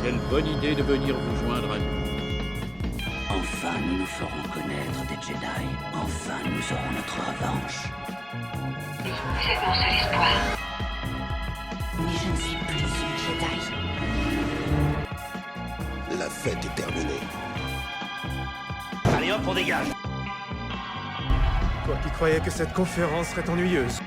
Quelle bonne idée de venir vous joindre à nous. Enfin, nous nous ferons connaître des Jedi. Enfin, nous aurons notre revanche. Vous êtes mon seul espoir. Mais je ne suis plus une Jedi. La fête est terminée. Allez hop, on dégage. Toi qui croyais que cette conférence serait ennuyeuse.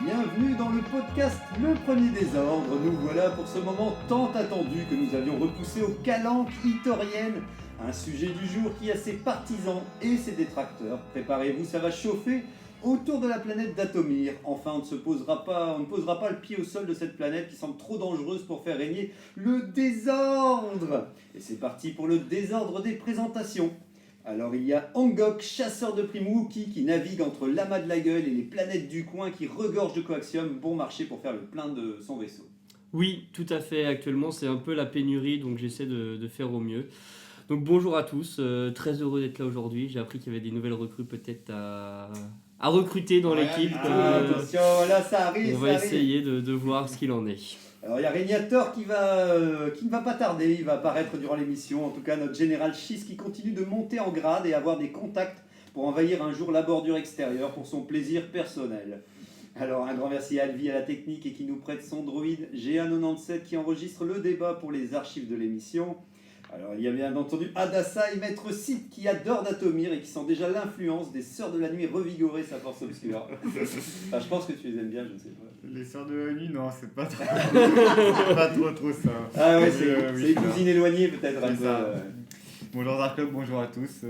Bienvenue dans le podcast Le Premier Désordre. Nous voilà pour ce moment tant attendu que nous avions repoussé aux calanques hitoriennes. Un sujet du jour qui a ses partisans et ses détracteurs. Préparez-vous, ça va chauffer autour de la planète d'Atomir. Enfin, on ne posera pas le pied au sol de cette planète qui semble trop dangereuse pour faire régner le désordre. Et c'est parti pour le désordre des présentations. Alors il y a Angok, chasseur de primes Wookie, qui navigue entre l'amas de la gueule et les planètes du coin qui regorgent de coaxium, bon marché pour faire le plein de son vaisseau. Oui, tout à fait. Actuellement, c'est un peu la pénurie, donc j'essaie de faire au mieux. Donc bonjour à tous, très heureux d'être là aujourd'hui. J'ai appris qu'il y avait des nouvelles recrues peut-être à recruter dans l'équipe. Attention, là ça arrive. On va essayer de voir ce qu'il en est. Alors il y a Régnator qui ne va pas tarder, il va apparaître durant l'émission. En tout cas, notre général Schiss qui continue de monter en grade et avoir des contacts pour envahir un jour la bordure extérieure pour son plaisir personnel. Alors un grand merci à Alvi à la technique et qui nous prête son droïde GA97 qui enregistre le débat pour les archives de l'émission. Alors il y a bien entendu Adassa et Maître Sith qui adore d'Atomir et qui sent déjà l'influence des Sœurs de la Nuit revigorer sa force obscure. Enfin, je pense que tu les aimes bien, je ne sais pas. Les Sœurs de la Nuit, non, c'est pas trop, c'est pas trop ça. Ah ouais, c'est oui, les cousines éloignées peut-être un peu. Bonjour Dark Club, bonjour à tous,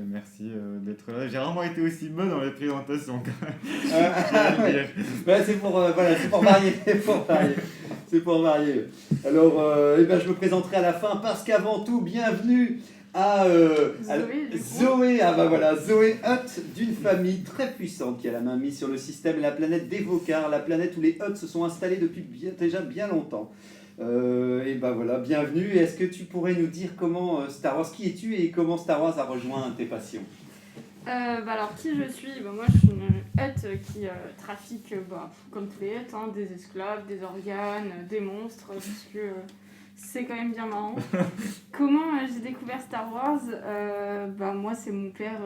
merci d'être là. J'ai rarement été aussi bon dans les présentations quand même. C'est pour varier, c'est pour varier. Alors, je me présenterai à la fin parce qu'avant tout, bienvenue à Zoé. Zoé Hutt, d'une famille très puissante qui a la main mise sur le système et la planète d'Evocar, la planète où les Hutt se sont installés depuis déjà bien longtemps. Bienvenue. Est-ce que tu pourrais nous dire comment Star Wars, qui es-tu et comment Star Wars a rejoint tes passions? Alors, qui je suis? Moi, je suis une Hutt qui trafique, comme tous les Hutt, des esclaves, des organes, des monstres, parce que c'est quand même bien marrant. Comment j'ai découvert Star Wars? Moi, c'est mon père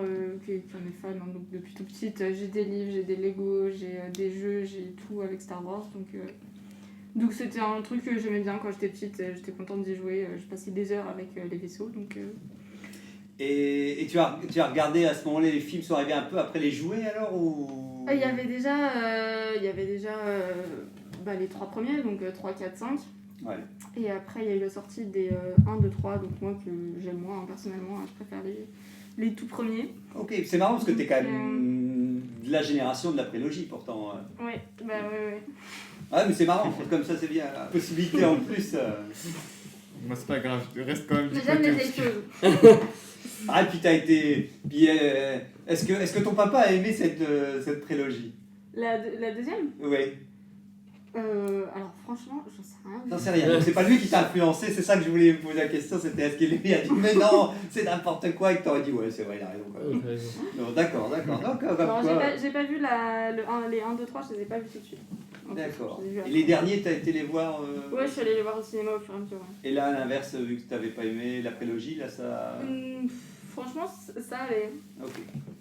qui en est fan, donc depuis tout petite. J'ai des livres, j'ai des Lego, j'ai des jeux, j'ai tout avec Star Wars, donc c'était un truc que j'aimais bien quand j'étais petite, j'étais contente d'y jouer, je passais des heures avec les vaisseaux. Et tu as regardé à ce moment-là, les films sont arrivés un peu après les jouets alors ou... Il y avait déjà les 3 premiers, donc 3, 4, 5. Ouais. Et après il y a eu la sortie des 1, 2, 3, donc moi que j'aime moins personnellement, je préfère les tout premiers. Ok, c'est marrant parce que t'es quand même de la génération de la prélogie pourtant. Ouais. Ah mais c'est marrant, comme ça c'est bien, la possibilité en plus. Moi c'est pas grave, je reste quand même du Mais j'aime côté les vieilles obscur. choses. Ah et puis t'as été... Est-ce que ton papa a aimé cette prélogie? La deuxième? Oui. Alors franchement, j'en sais rien. J'en sais rien, donc c'est pas lui qui t'a influencé, c'est ça que je voulais vous poser la question, c'était est-ce qu'il lui a dit mais non, c'est n'importe quoi et que t'aurais dit ouais c'est vrai, il a raison quand même. Non, d'accord. J'ai pas vu les 1, 2, 3, je les ai pas vus tout de suite. D'accord. Et les derniers, t'as été les voir Ouais, je suis allée les voir au cinéma au fur et à mesure. Ouais. Et là, à l'inverse, vu que t'avais pas aimé la prélogie, là ça... Franchement, ça allait. Ok.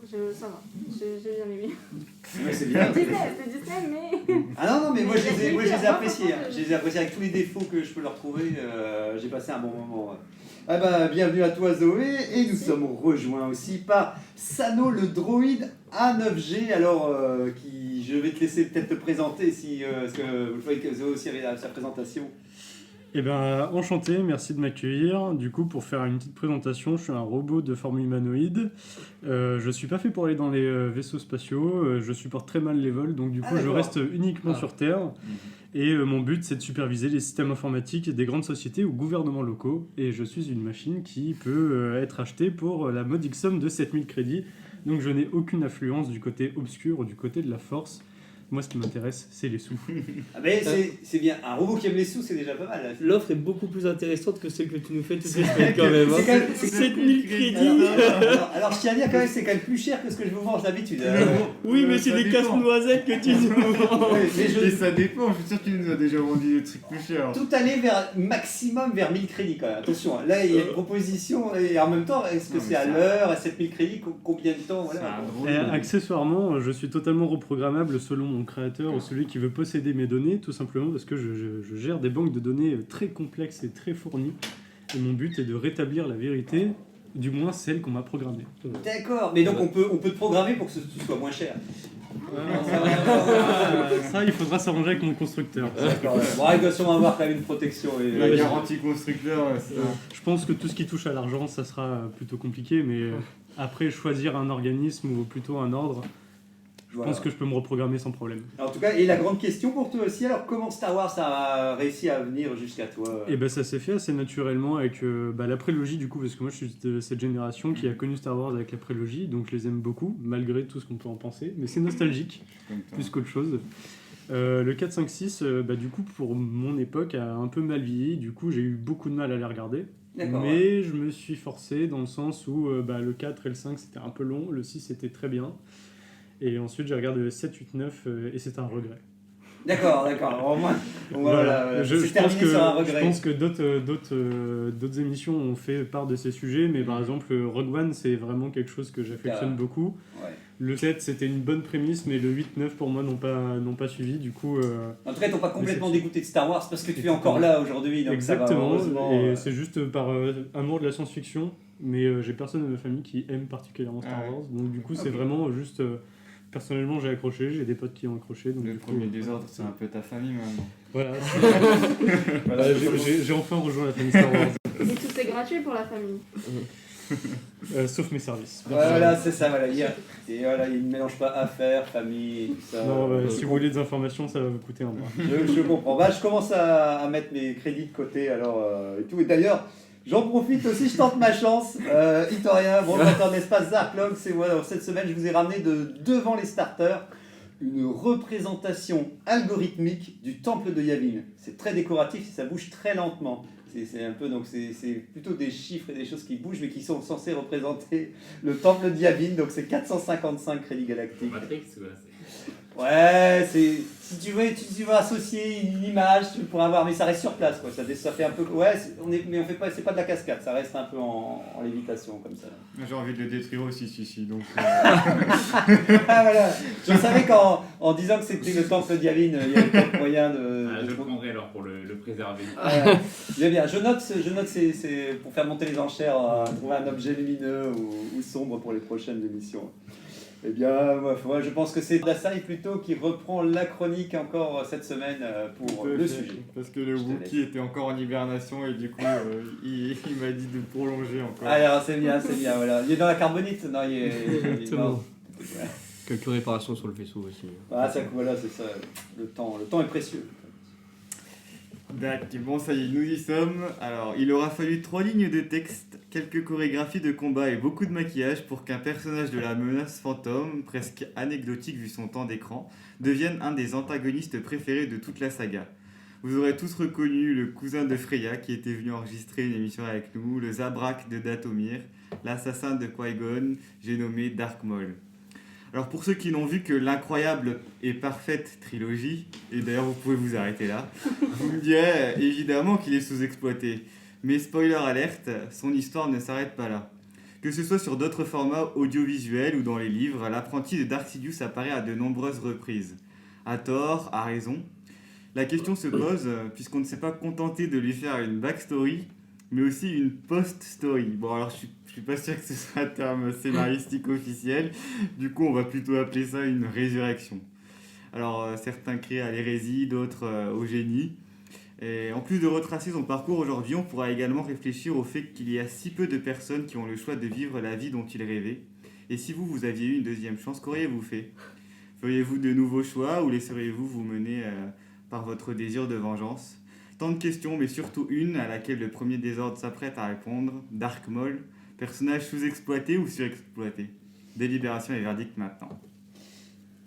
Ça va, j'ai bien aimé. Ouais, c'est bien. C'est Disney, mais... Ah non, mais moi je les ai appréciés. Franchement, Je les ai appréciés avec tous les défauts que je peux leur trouver. J'ai passé un bon moment. Ah bah, bienvenue à toi Zoé. Et nous sommes rejoints aussi par Sano, le droïde A9G. Alors, je vais te laisser peut-être te présenter parce que vous voyez que Zoé aussi avait sa présentation. Eh bien, enchanté, merci de m'accueillir. Du coup, pour faire une petite présentation, je suis un robot de forme humanoïde. Je suis pas fait pour aller dans les vaisseaux spatiaux. Je supporte très mal les vols, donc du coup, je reste uniquement sur Terre. Et mon but, c'est de superviser les systèmes informatiques des grandes sociétés ou gouvernements locaux. Et je suis une machine qui peut être achetée pour la modique somme de 7000 crédits. Donc, je n'ai aucune influence du côté obscur ou du côté de la force. Moi, ce qui m'intéresse, c'est les sous. Ah mais c'est bien, un robot qui aime les sous, c'est déjà pas mal. Là. L'offre est beaucoup plus intéressante que celle que tu nous fais toutes les semaines quand même. C'est quand même- 7000 crédits. Alors, je tiens à dire quand même, c'est quand même plus cher que ce que je vous mange d'habitude. Oui, mais c'est ça des dépend. casse-noisettes que tu nous vends. Ouais, mais Et ça dépend, je suis sûr que tu nous as déjà vendu des trucs plus chers. tout aller vers maximum vers 1000 crédits quand même. Attention, là il y a une proposition et en même temps, est-ce que Non, mais c'est à ça- l'heure, à 7000 crédits, combien de temps C'est voilà. un drôle Et de- accessoirement, je suis totalement reprogrammable selon mon créateur ou celui qui veut posséder mes données, tout simplement parce que je gère des banques de données très complexes et très fournies. Et mon but est de rétablir la vérité, du moins celle qu'on m'a programmée. D'accord, mais donc on peut te programmer pour que ce soit moins cher. Ça, il faudra s'arranger avec mon constructeur. D'accord, bon, il doit sûrement avoir quand même une protection. Et... La garantie constructeur, ça. Je pense que tout ce qui touche à l'argent, ça sera plutôt compliqué, mais après, choisir un organisme ou plutôt un ordre, je Voilà. pense que je peux me reprogrammer sans problème. En tout cas, et la grande question pour toi aussi, alors comment Star Wars a réussi à venir jusqu'à toi Et ben ça s'est fait assez naturellement avec la prélogie du coup, parce que moi je suis de cette génération qui a connu Star Wars avec la prélogie, donc je les aime beaucoup, malgré tout ce qu'on peut en penser, mais c'est nostalgique, Comme toi. plus qu'autre chose. Le 4, 5, 6, du coup pour mon époque a un peu mal vieilli, du coup j'ai eu beaucoup de mal à les regarder. D'accord, Mais je me suis forcé dans le sens où le 4 et le 5 c'était un peu long, le 6 était très bien. Et ensuite j'ai regardé le 7, 8, 9 et c'est un regret. D'accord. Au moins, voilà. Je C'est pense terminé sur un que, regret. je pense que d'autres émissions ont fait part de ces sujets, mais par exemple Rogue One c'est vraiment quelque chose que j'affectionne Ah. beaucoup. Ouais. Le 7 c'était une bonne prémisse, mais le 8, 9 pour moi n'ont pas suivi, du coup... En tout cas, ils t'ont pas complètement c'est- dégoûté de Star Wars parce que tu es Exactement. encore là aujourd'hui. Donc ça va, Exactement, heureusement, et c'est juste par amour de la science-fiction, mais j'ai personne de ma famille qui aime particulièrement Star Ah ouais. Wars, donc du coup c'est Ok. vraiment juste... personnellement j'ai accroché, j'ai des potes qui ont accroché, donc Le du coup... premier désordre, c'est un peu ta famille maintenant. Voilà, voilà j'ai enfin rejoint la famille Star Wars, Et tout c'est gratuit pour la famille. sauf mes services. Voilà, c'est ça. Voilà. Et voilà, il ne mélange pas affaires, famille et tout ça. Non, si vous voulez des informations, ça va vous coûter un bras. Je comprends. Je commence à mettre mes crédits de côté alors et tout. Et d'ailleurs, j'en profite aussi, je tente ma chance. Hitorien, brocanteur d'espace Zarklog, c'est voilà. Cette semaine, je vous ai ramené devant les starters une représentation algorithmique du temple de Yavin. C'est très décoratif et ça bouge très lentement. C'est un peu, donc c'est plutôt des chiffres et des choses qui bougent mais qui sont censés représenter le temple de Yavin. Donc c'est 455 crédits galactiques. Matrix, voilà, Ouais, si tu veux associer une image, tu pourras avoir, mais ça reste sur place quoi. Ça fait un peu, ouais, mais on fait pas, c'est pas de la cascade, ça reste un peu en lévitation comme ça. J'ai envie de le détruire aussi, si, donc... Ah voilà, je savais qu'en disant que c'était le temple d'Yavin, il y avait pas de moyen de. je le prendrai alors pour le préserver. Bien, bien. Je note, c'est pour faire monter les enchères, trouver un objet lumineux ou sombre pour les prochaines émissions. Eh bien, moi, je pense que c'est Dassaï plutôt qui reprend la chronique encore cette semaine pour le sujet. Parce que le Wookie était encore en hibernation et du coup, il m'a dit de prolonger encore. Alors, c'est bien, voilà. Il est dans la carbonite. Non, il est mort. Quelques réparations sur le vaisseau aussi. Ah, ça, voilà, c'est ça. Le temps est précieux. D'accord, bon ça y est, nous y sommes. Alors, il aura fallu 3 lignes de texte, quelques chorégraphies de combat et beaucoup de maquillage pour qu'un personnage de la menace fantôme, presque anecdotique vu son temps d'écran, devienne un des antagonistes préférés de toute la saga. Vous aurez tous reconnu le cousin de Freya qui était venu enregistrer une émission avec nous, le Zabrak de Dathomir, l'assassin de Qui-Gon, j'ai nommé Dark Maul. Alors pour ceux qui n'ont vu que l'incroyable et parfaite trilogie, et d'ailleurs vous pouvez vous arrêter là, vous me direz évidemment qu'il est sous-exploité. Mais spoiler alerte, son histoire ne s'arrête pas là. Que ce soit sur d'autres formats audiovisuels ou dans les livres, l'apprenti de Darth Sidious apparaît à de nombreuses reprises. À tort, à raison. La question se pose, puisqu'on ne s'est pas contenté de lui faire une backstory, mais aussi une post-story. Bon alors je suis pas sûr que ce soit un terme scénaristique officiel, du coup on va plutôt appeler ça une résurrection. Alors certains crient à l'hérésie, d'autres au génie. Et en plus de retracer son parcours aujourd'hui, on pourra également réfléchir au fait qu'il y a si peu de personnes qui ont le choix de vivre la vie dont ils rêvaient. Et si vous aviez eu une deuxième chance, qu'auriez-vous fait ? Feriez-vous de nouveaux choix ou laisseriez-vous vous mener par votre désir de vengeance ? Tant de questions, mais surtout une à laquelle le premier désordre s'apprête à répondre. Dark Maul, personnage sous-exploité ou surexploité ? Délibération et verdict maintenant.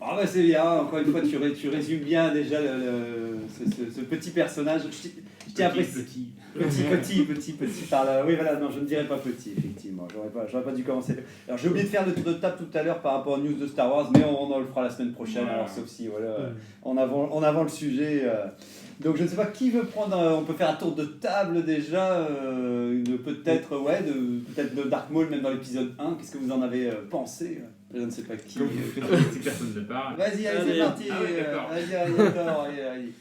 Ah bah c'est bien, encore une fois tu résumes bien déjà ce petit personnage. Je tiens à préciser. Petit par là. Oui voilà, non je ne dirais pas petit effectivement, j'aurais pas dû commencer. Alors j'ai oublié de faire le tour de table tout à l'heure par rapport aux news de Star Wars, mais on en le fera la semaine prochaine, alors sauf si voilà, en avant le sujet. Donc je ne sais pas qui veut prendre, on peut faire un tour de table déjà, peut-être de Dark Maul même dans l'épisode 1, qu'est-ce que vous en avez pensé? Je ne sais pas qui. Si personne ne parle. Vas-y, allez, c'est parti. Ah ouais, d'accord. Allez.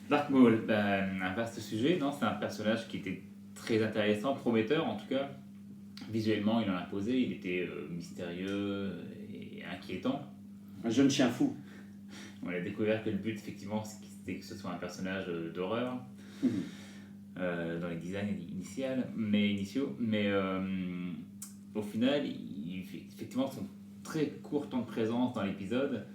Dark Maul, un vaste sujet, non? C'est un personnage qui était très intéressant, prometteur en tout cas. Visuellement, il en a posé, il était mystérieux et inquiétant. Un jeune chien fou. On a découvert que le but, effectivement, c'était que ce soit un personnage d'horreur dans les designs initiaux. Mais au final, effectivement, son très court temps de présence dans l'épisode.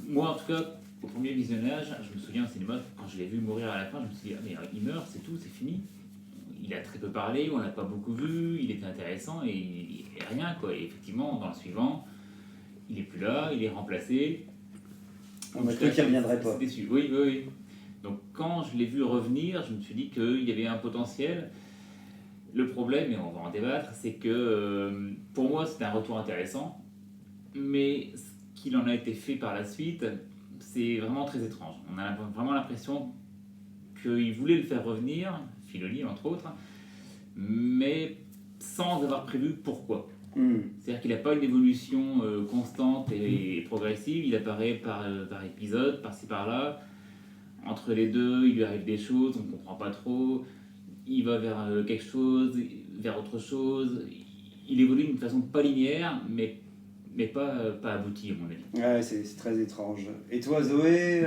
Moi, en tout cas, au premier visionnage, je me souviens au cinéma, quand je l'ai vu mourir à la fin, je me suis dit, ah mais il meurt, c'est tout, c'est fini. Il a très peu parlé, on l'a pas beaucoup vu, il était intéressant et rien quoi. Et effectivement, dans le suivant, il est plus là, il est remplacé. On m'a cru qu'il reviendrait pas. Déçu. Oui. Donc quand je l'ai vu revenir, je me suis dit qu'il y avait un potentiel. Le problème, et on va en débattre, c'est que pour moi c'était un retour intéressant, mais ce qu'il en a été fait par la suite, c'est vraiment très étrange. On a vraiment l'impression qu'il voulait le faire revenir, Filoni entre autres, mais sans avoir prévu pourquoi. C'est-à-dire qu'il n'a pas une évolution constante et progressive, il apparaît par épisode, par-ci par-là. Entre les deux, il lui arrive des choses, on ne comprend pas trop. Il va vers quelque chose, vers autre chose. Il évolue d'une façon pas linéaire, mais pas aboutie à mon avis. Ouais, c'est très étrange. Et toi Zoé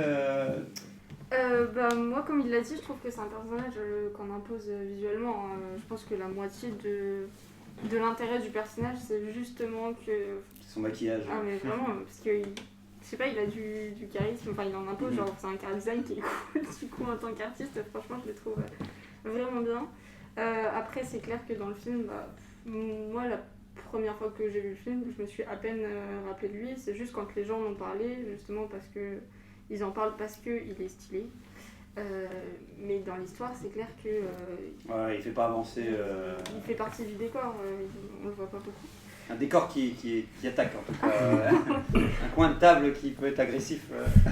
Moi, comme il l'a dit, je trouve que c'est un personnage qu'on impose visuellement. Je pense que la moitié de l'intérêt du personnage, c'est justement que... Son maquillage. Ah mais vraiment, parce que, je sais pas, il a du charisme, enfin il en impose, genre c'est un car design qui est cool, du coup en tant qu'artiste, franchement je le trouve vraiment bien. Après c'est clair que dans le film, moi la première fois que j'ai vu le film, je me suis à peine rappelé de lui, c'est juste quand les gens m'ont parlé, justement parce que ils en parlent parce qu'il est stylé. Mais dans l'histoire, c'est clair que... il fait pas avancer... Il fait partie du décor, on le voit pas beaucoup. Un décor qui attaque en tout cas. Un coin de table qui peut être agressif.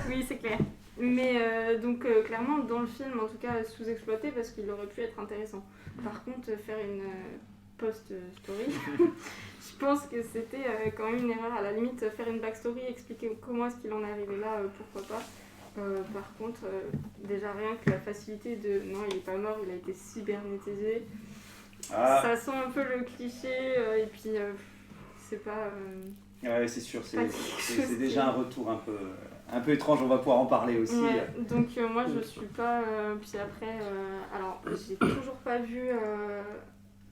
Oui, c'est clair. Mais donc clairement, dans le film, en tout cas, sous-exploité parce qu'il aurait pu être intéressant. Par contre, faire une post-story, je pense que c'était quand même une erreur. À la limite, faire une backstory, expliquer comment est-ce qu'il en est arrivé là, pourquoi pas. Par contre, déjà rien que la facilité de non, il est pas mort, il a été cybernétisé. Ça sent un peu le cliché et puis c'est pas. Ouais, c'est sûr, c'est déjà un retour un peu étrange, on va pouvoir en parler aussi. Ouais, donc moi je suis pas. Puis après, alors j'ai toujours pas vu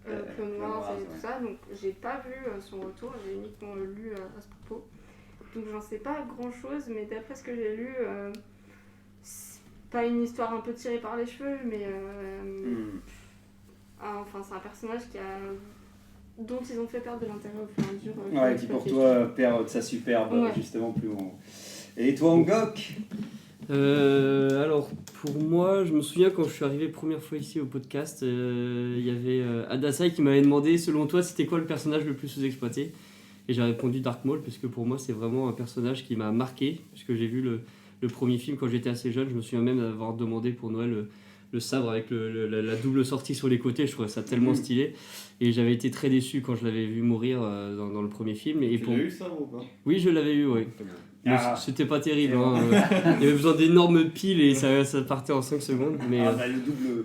Clone Wars et tout ça, donc j'ai pas vu son retour, j'ai uniquement lu à ce propos. Donc j'en sais pas grand chose, mais d'après ce que j'ai lu, c'est pas une histoire un peu tirée par les cheveux, mais enfin c'est un personnage dont ils ont fait perdre de l'intérêt au fur et à mesure. Ouais, qui pour toi perd de sa superbe, justement plus on... Et toi Angok Alors pour moi, je me souviens quand je suis arrivé première fois ici au podcast, il y avait Adasai qui m'avait demandé selon toi c'était quoi le personnage le plus sous-exploité. Et j'ai répondu Dark Maul parce que pour moi c'est vraiment un personnage qui m'a marqué, puisque j'ai vu le premier film quand j'étais assez jeune. Je me souviens même d'avoir demandé pour Noël le sabre avec la double sortie sur les côtés, je trouvais ça tellement stylé. Et j'avais été très déçu quand je l'avais vu mourir dans le premier film. Et tu l'as eu le sabre ou pas? Oui, je l'avais eu, oui. Mais c'était pas terrible, hein. Il y avait besoin d'énormes piles et ça partait en 5 secondes. Mais,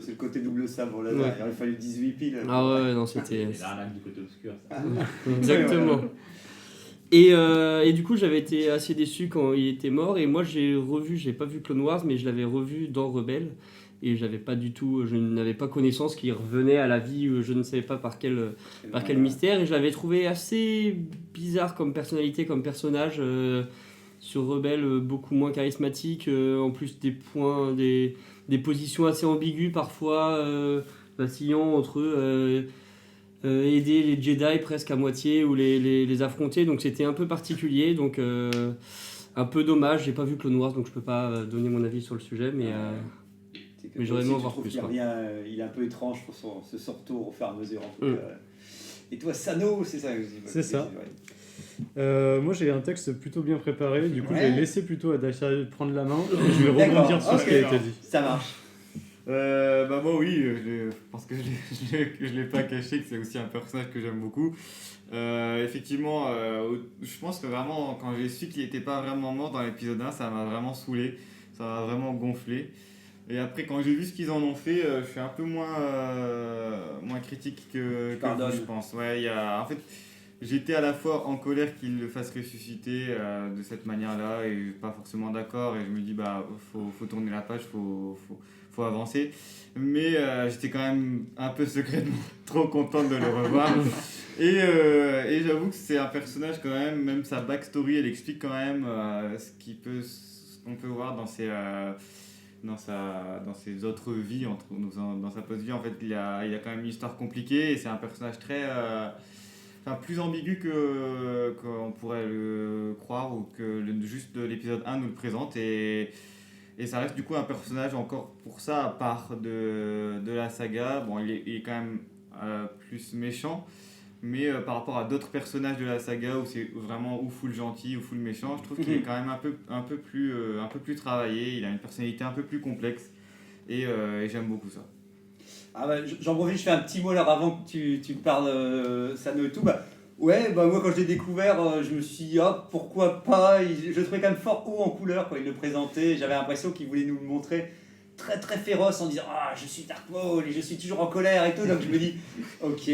c'est le côté double sabre, là, il aurait fallu 18 piles. Ah ouais, non, c'était... C'est l'arnaque du côté obscur, ça. Exactement. Et du coup, j'avais été assez déçu quand il était mort. Et moi, j'ai pas vu Clone Wars, mais je l'avais revu dans Rebelle. Et je n'avais pas connaissance qu'il revenait à la vie, je ne savais pas par quel mystère. Et je l'avais trouvé assez bizarre comme personnalité, comme personnage. Sur Rebelle, beaucoup moins charismatique. En plus, des positions assez ambiguës, parfois vacillant entre aider les Jedi presque à moitié ou les affronter, donc c'était un peu particulier, donc un peu dommage. J'ai pas vu Clone Wars, donc je peux pas donner mon avis sur le sujet, mais j'aurais aimé en voir plus. Il est un peu étrange pour ce retour au fur et à mesure. En tout cas. Et toi, Sano, c'est ça. C'est ça. Moi j'ai un texte plutôt bien préparé, du coup je vais laisser plutôt à Dacha prendre la main et je vais rebondir sur ce qui a été dit. Ça marche. Moi oui, je pense que je l'ai pas caché, que c'est aussi un personnage que j'aime beaucoup. Effectivement, je pense que vraiment quand j'ai su qu'il n'était pas vraiment mort dans l'épisode 1, ça m'a vraiment saoulé, ça m'a vraiment gonflé. Et après quand j'ai vu ce qu'ils en ont fait, je suis un peu moins critique que vous, je pense. Ouais, en fait, j'étais à la fois en colère qu'il le fasse ressusciter de cette manière-là et pas forcément d'accord, et je me dis faut tourner la page, faut avancer, mais j'étais quand même un peu secrètement trop content de le revoir. Et j'avoue que c'est un personnage quand même sa backstory, elle explique quand même ce qu'on peut voir dans ses autres vies, dans sa post-vie. En fait, il a quand même une histoire compliquée, et c'est un personnage très plus ambigu qu'on pourrait le croire, ou que juste l'épisode 1 nous le présente, et ça reste du coup un personnage encore pour ça à part de la saga. Bon, il est quand même plus méchant, mais par rapport à d'autres personnages de la saga où c'est vraiment ou full gentil ou full méchant, je trouve qu'il est quand même un peu plus travaillé, il a une personnalité un peu plus complexe, et j'aime beaucoup ça. J'en profite, je fais un petit mot là avant que tu me parles Sano et tout. Moi quand je l'ai découvert, je me suis dit pourquoi pas. Je le trouvais quand même fort haut en couleur quand il le présentait. J'avais l'impression qu'il voulait nous le montrer très très féroce en disant je suis Dark Maul et je suis toujours en colère et tout. Donc je me dis ok.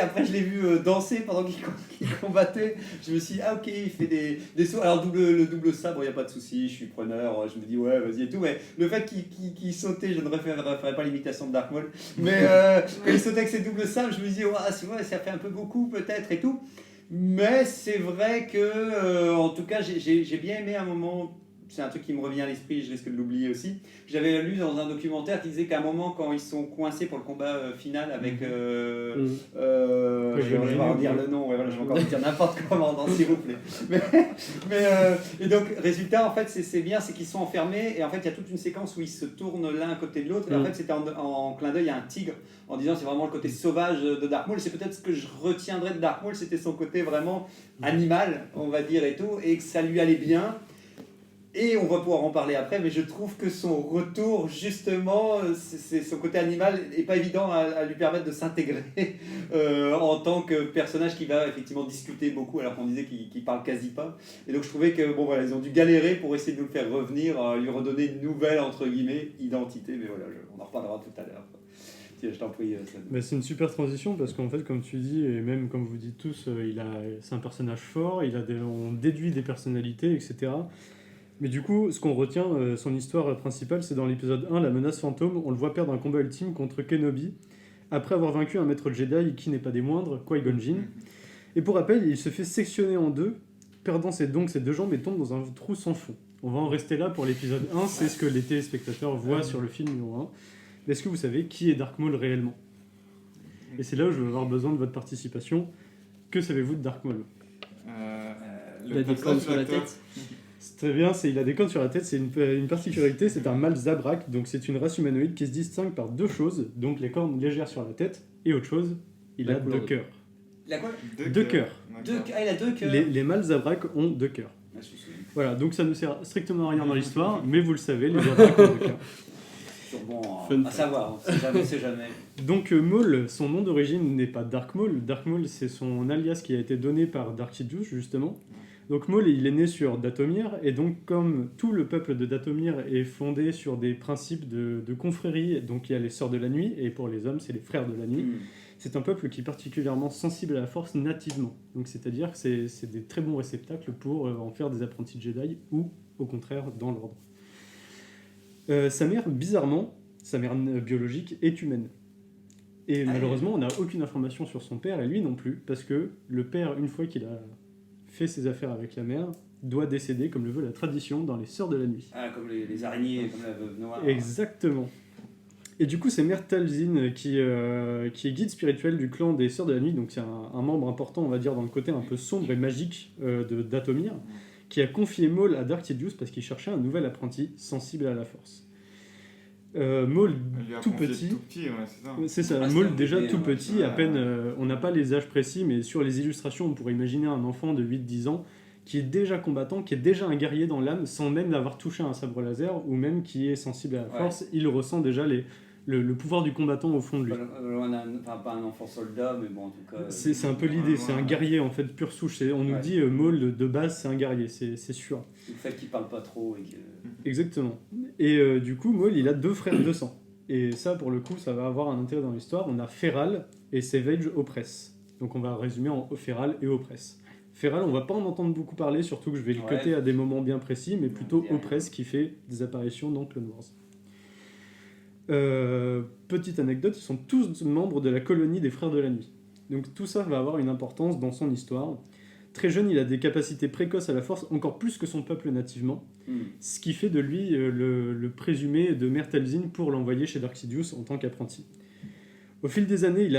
Après je l'ai vu danser pendant qu'il combattait. Je me suis dit ok, il fait des sauts. Alors le double sabre, il n'y a pas de souci, je suis preneur. Je me dis ouais vas-y et tout. Mais le fait qu'il sautait, je ne referai pas l'imitation de Dark Maul, mais quand il sautait avec ses doubles sabres, je me dis c'est vrai, ça fait un peu beaucoup peut-être et tout. Mais c'est vrai que en tout cas j'ai bien aimé un moment. C'est un truc qui me revient à l'esprit, je risque de l'oublier aussi. J'avais lu dans un documentaire qui disait qu'à un moment, quand ils sont coincés pour le combat final avec... je vais pas redire le nom, je vais encore dire n'importe comment, s'il vous plaît. Et donc, résultat, en fait, c'est bien, c'est qu'ils sont enfermés, et en fait, il y a toute une séquence où ils se tournent l'un à côté de l'autre, et en fait, c'était en clin d'œil à un tigre, en disant c'est vraiment le côté sauvage de Dark Maul. C'est peut-être ce que je retiendrai de Dark Maul, c'était son côté vraiment animal, on va dire, et tout, et que ça lui allait bien. Et on va pouvoir en parler après, mais je trouve que son retour, justement, son côté animal n'est pas évident à lui permettre de s'intégrer en tant que personnage qui va effectivement discuter beaucoup, alors qu'on disait qu'il parle quasi pas. Et donc je trouvais que ils ont dû galérer pour essayer de nous le faire revenir, lui redonner une nouvelle, entre guillemets, identité. Mais voilà, on en reparlera tout à l'heure. Tiens, je t'en prie. C'est une super transition parce qu'en fait, comme tu dis, et même comme vous dites tous, c'est un personnage fort, on déduit des personnalités, etc. Mais du coup, ce qu'on retient, son histoire principale, c'est dans l'épisode 1, la menace fantôme. On le voit perdre un combat ultime contre Kenobi, après avoir vaincu un maître Jedi qui n'est pas des moindres, Qui-Gon Jinn. Et pour rappel, il se fait sectionner en deux, perdant ses deux jambes et tombe dans un trou sans fond. On va en rester là pour l'épisode 1, c'est ce que les téléspectateurs voient sur le film numéro 1. Mais est-ce que vous savez qui est Dark Maul réellement ? Et c'est là où je vais avoir besoin de votre participation. Que savez-vous de Dark Maul ? Il a des cornes sur la tête. C'est très bien, il a des cornes sur la tête, c'est une particularité, c'est un mâle Zabrak, donc c'est une race humanoïde qui se distingue par deux choses, donc les cornes légères sur la tête, et autre chose, il a deux cœurs. Il a quoi ? Deux cœurs. Il a deux cœurs. Les mâles Zabrak ont deux cœurs. Voilà, donc ça ne sert strictement à rien dans l'histoire, mais vous le savez, les Zabrak ont deux cœurs. Bon, à savoir, c'est jamais. Donc Maul, son nom d'origine n'est pas Dark Maul. Dark Maul, c'est son alias qui a été donné par Dark Sidious, justement. Donc Maul, il est né sur Dathomir, et donc comme tout le peuple de Dathomir est fondé sur des principes de confrérie, donc il y a les Sœurs de la Nuit, et pour les hommes, c'est les Frères de la Nuit. C'est un peuple qui est particulièrement sensible à la force nativement. Donc c'est-à-dire que c'est des très bons réceptacles pour en faire des apprentis Jedi, ou au contraire, dans l'ordre. Sa mère, bizarrement, sa mère biologique, est humaine. Et malheureusement, on n'a aucune information sur son père, et lui non plus, parce que le père, une fois qu'il a fait ses affaires avec la mère, doit décéder, comme le veut la tradition, dans les Sœurs de la Nuit. Comme les araignées, comme la veuve noire. Exactement. Et du coup, c'est Mère Talzin qui est guide spirituel du clan des Sœurs de la Nuit, donc c'est un membre important, on va dire, dans le côté un peu sombre et magique d'Atomir, qui a confié Maul à Dark Sidious parce qu'il cherchait un nouvel apprenti sensible à la force. Maul Elle lui a tout confié petit, tout petit, ouais, c'est ça. c'est ça, Ah, c'est Maul un déjà bébé, tout hein, petit, ouais. à peine, on n'a pas les âges précis, mais sur les illustrations, on pourrait imaginer un enfant de 8-10 ans qui est déjà combattant, qui est déjà un guerrier dans l'âme, sans même avoir touché un sabre laser, ou même qui est sensible à la force, il ressent déjà le pouvoir du combattant au fond de lui. Pas un enfant soldat, mais bon, en tout cas. C'est un peu l'idée, c'est un guerrier en fait, pure souche. On nous dit Maul de base, c'est un guerrier, c'est sûr. Le fait qu'il parle pas trop et que. Exactement. Et du coup, Maul, il a 2 frères de sang. Et ça, pour le coup, ça va avoir un intérêt dans l'histoire. On a Feral et Savage Opress. Donc on va résumer en Feral et Opress. Feral, on va pas en entendre beaucoup parler, surtout que je vais le cutter à des moments bien précis, mais plutôt Opress qui fait des apparitions dans Clone Wars. Petite anecdote, ils sont tous membres de la colonie des Frères de la Nuit. Donc tout ça va avoir une importance dans son histoire. Très jeune, il a des capacités précoces à la force, encore plus que son peuple nativement, ce qui fait de lui le présumé de Mère Talzin pour l'envoyer chez Dark Sidious en tant qu'apprenti. Au fil des années, il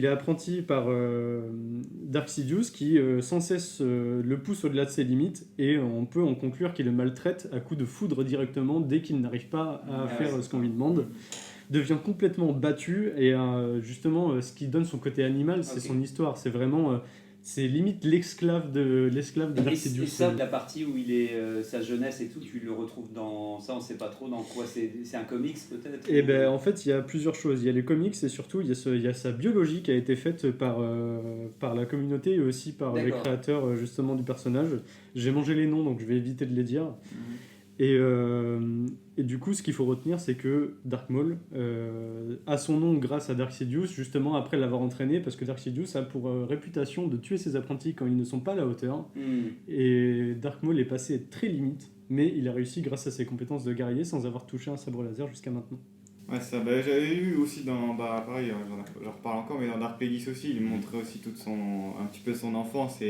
est apprenti par Dark Sidious qui sans cesse le pousse au-delà de ses limites, et on peut en conclure qu'il le maltraite à coups de foudre directement dès qu'il n'arrive pas à faire ce qu'on lui demande. Devient complètement battu, et justement ce qui donne son côté animal, c'est son histoire. C'est vraiment c'est limite l'esclave de Dark Sidious. Et ça, la partie où il est sa jeunesse et tout, tu le retrouves dans ça, on sait pas trop dans quoi, c'est un comics peut-être. Et ben en fait, il y a plusieurs choses. Il y a les comics et surtout il y a sa biologie qui a été faite par la communauté et aussi par les créateurs justement du personnage. J'ai mangé les noms, donc je vais éviter de les dire. Et du coup, ce qu'il faut retenir, c'est que Dark Maul a son nom grâce à Dark Sidious, justement après l'avoir entraîné, parce que Dark Sidious a pour réputation de tuer ses apprentis quand ils ne sont pas à la hauteur. Et Dark Maul est passé très limite, mais il a réussi grâce à ses compétences de guerrier sans avoir touché un sabre laser jusqu'à maintenant. Ouais, ça, j'avais lu aussi dans, pareil, j'en reparle encore, mais dans Dark Plagueis aussi, il montrait aussi un petit peu son enfance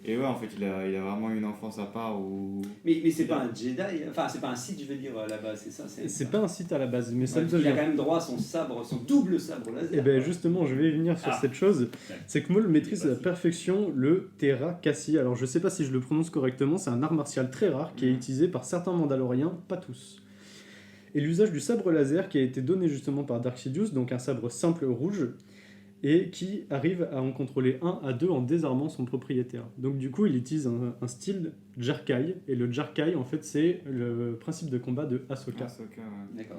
et ouais, en fait, il a vraiment une enfance à part où... Mais c'est pas un Jedi, enfin, c'est pas un Sith, je veux dire, à la base, c'est ça. C'est pas un Sith à la base, mais ça le devient. Il a quand même droit à son sabre, son double sabre laser. Et ben justement, je vais y venir sur cette chose. C'est que Maul maîtrise à la perfection le Terra Cassi. Alors, je sais pas si je le prononce correctement, c'est un art martial très rare qui est utilisé par certains Mandaloriens, pas tous. Et l'usage du sabre laser qui a été donné justement par Dark Sidious, donc un sabre simple rouge, et qui arrive à en contrôler 1 à 2 en désarmant son propriétaire. Donc du coup, il utilise un style Jarkai, et le Jarkai, en fait, c'est le principe de combat de Ahsoka. D'accord.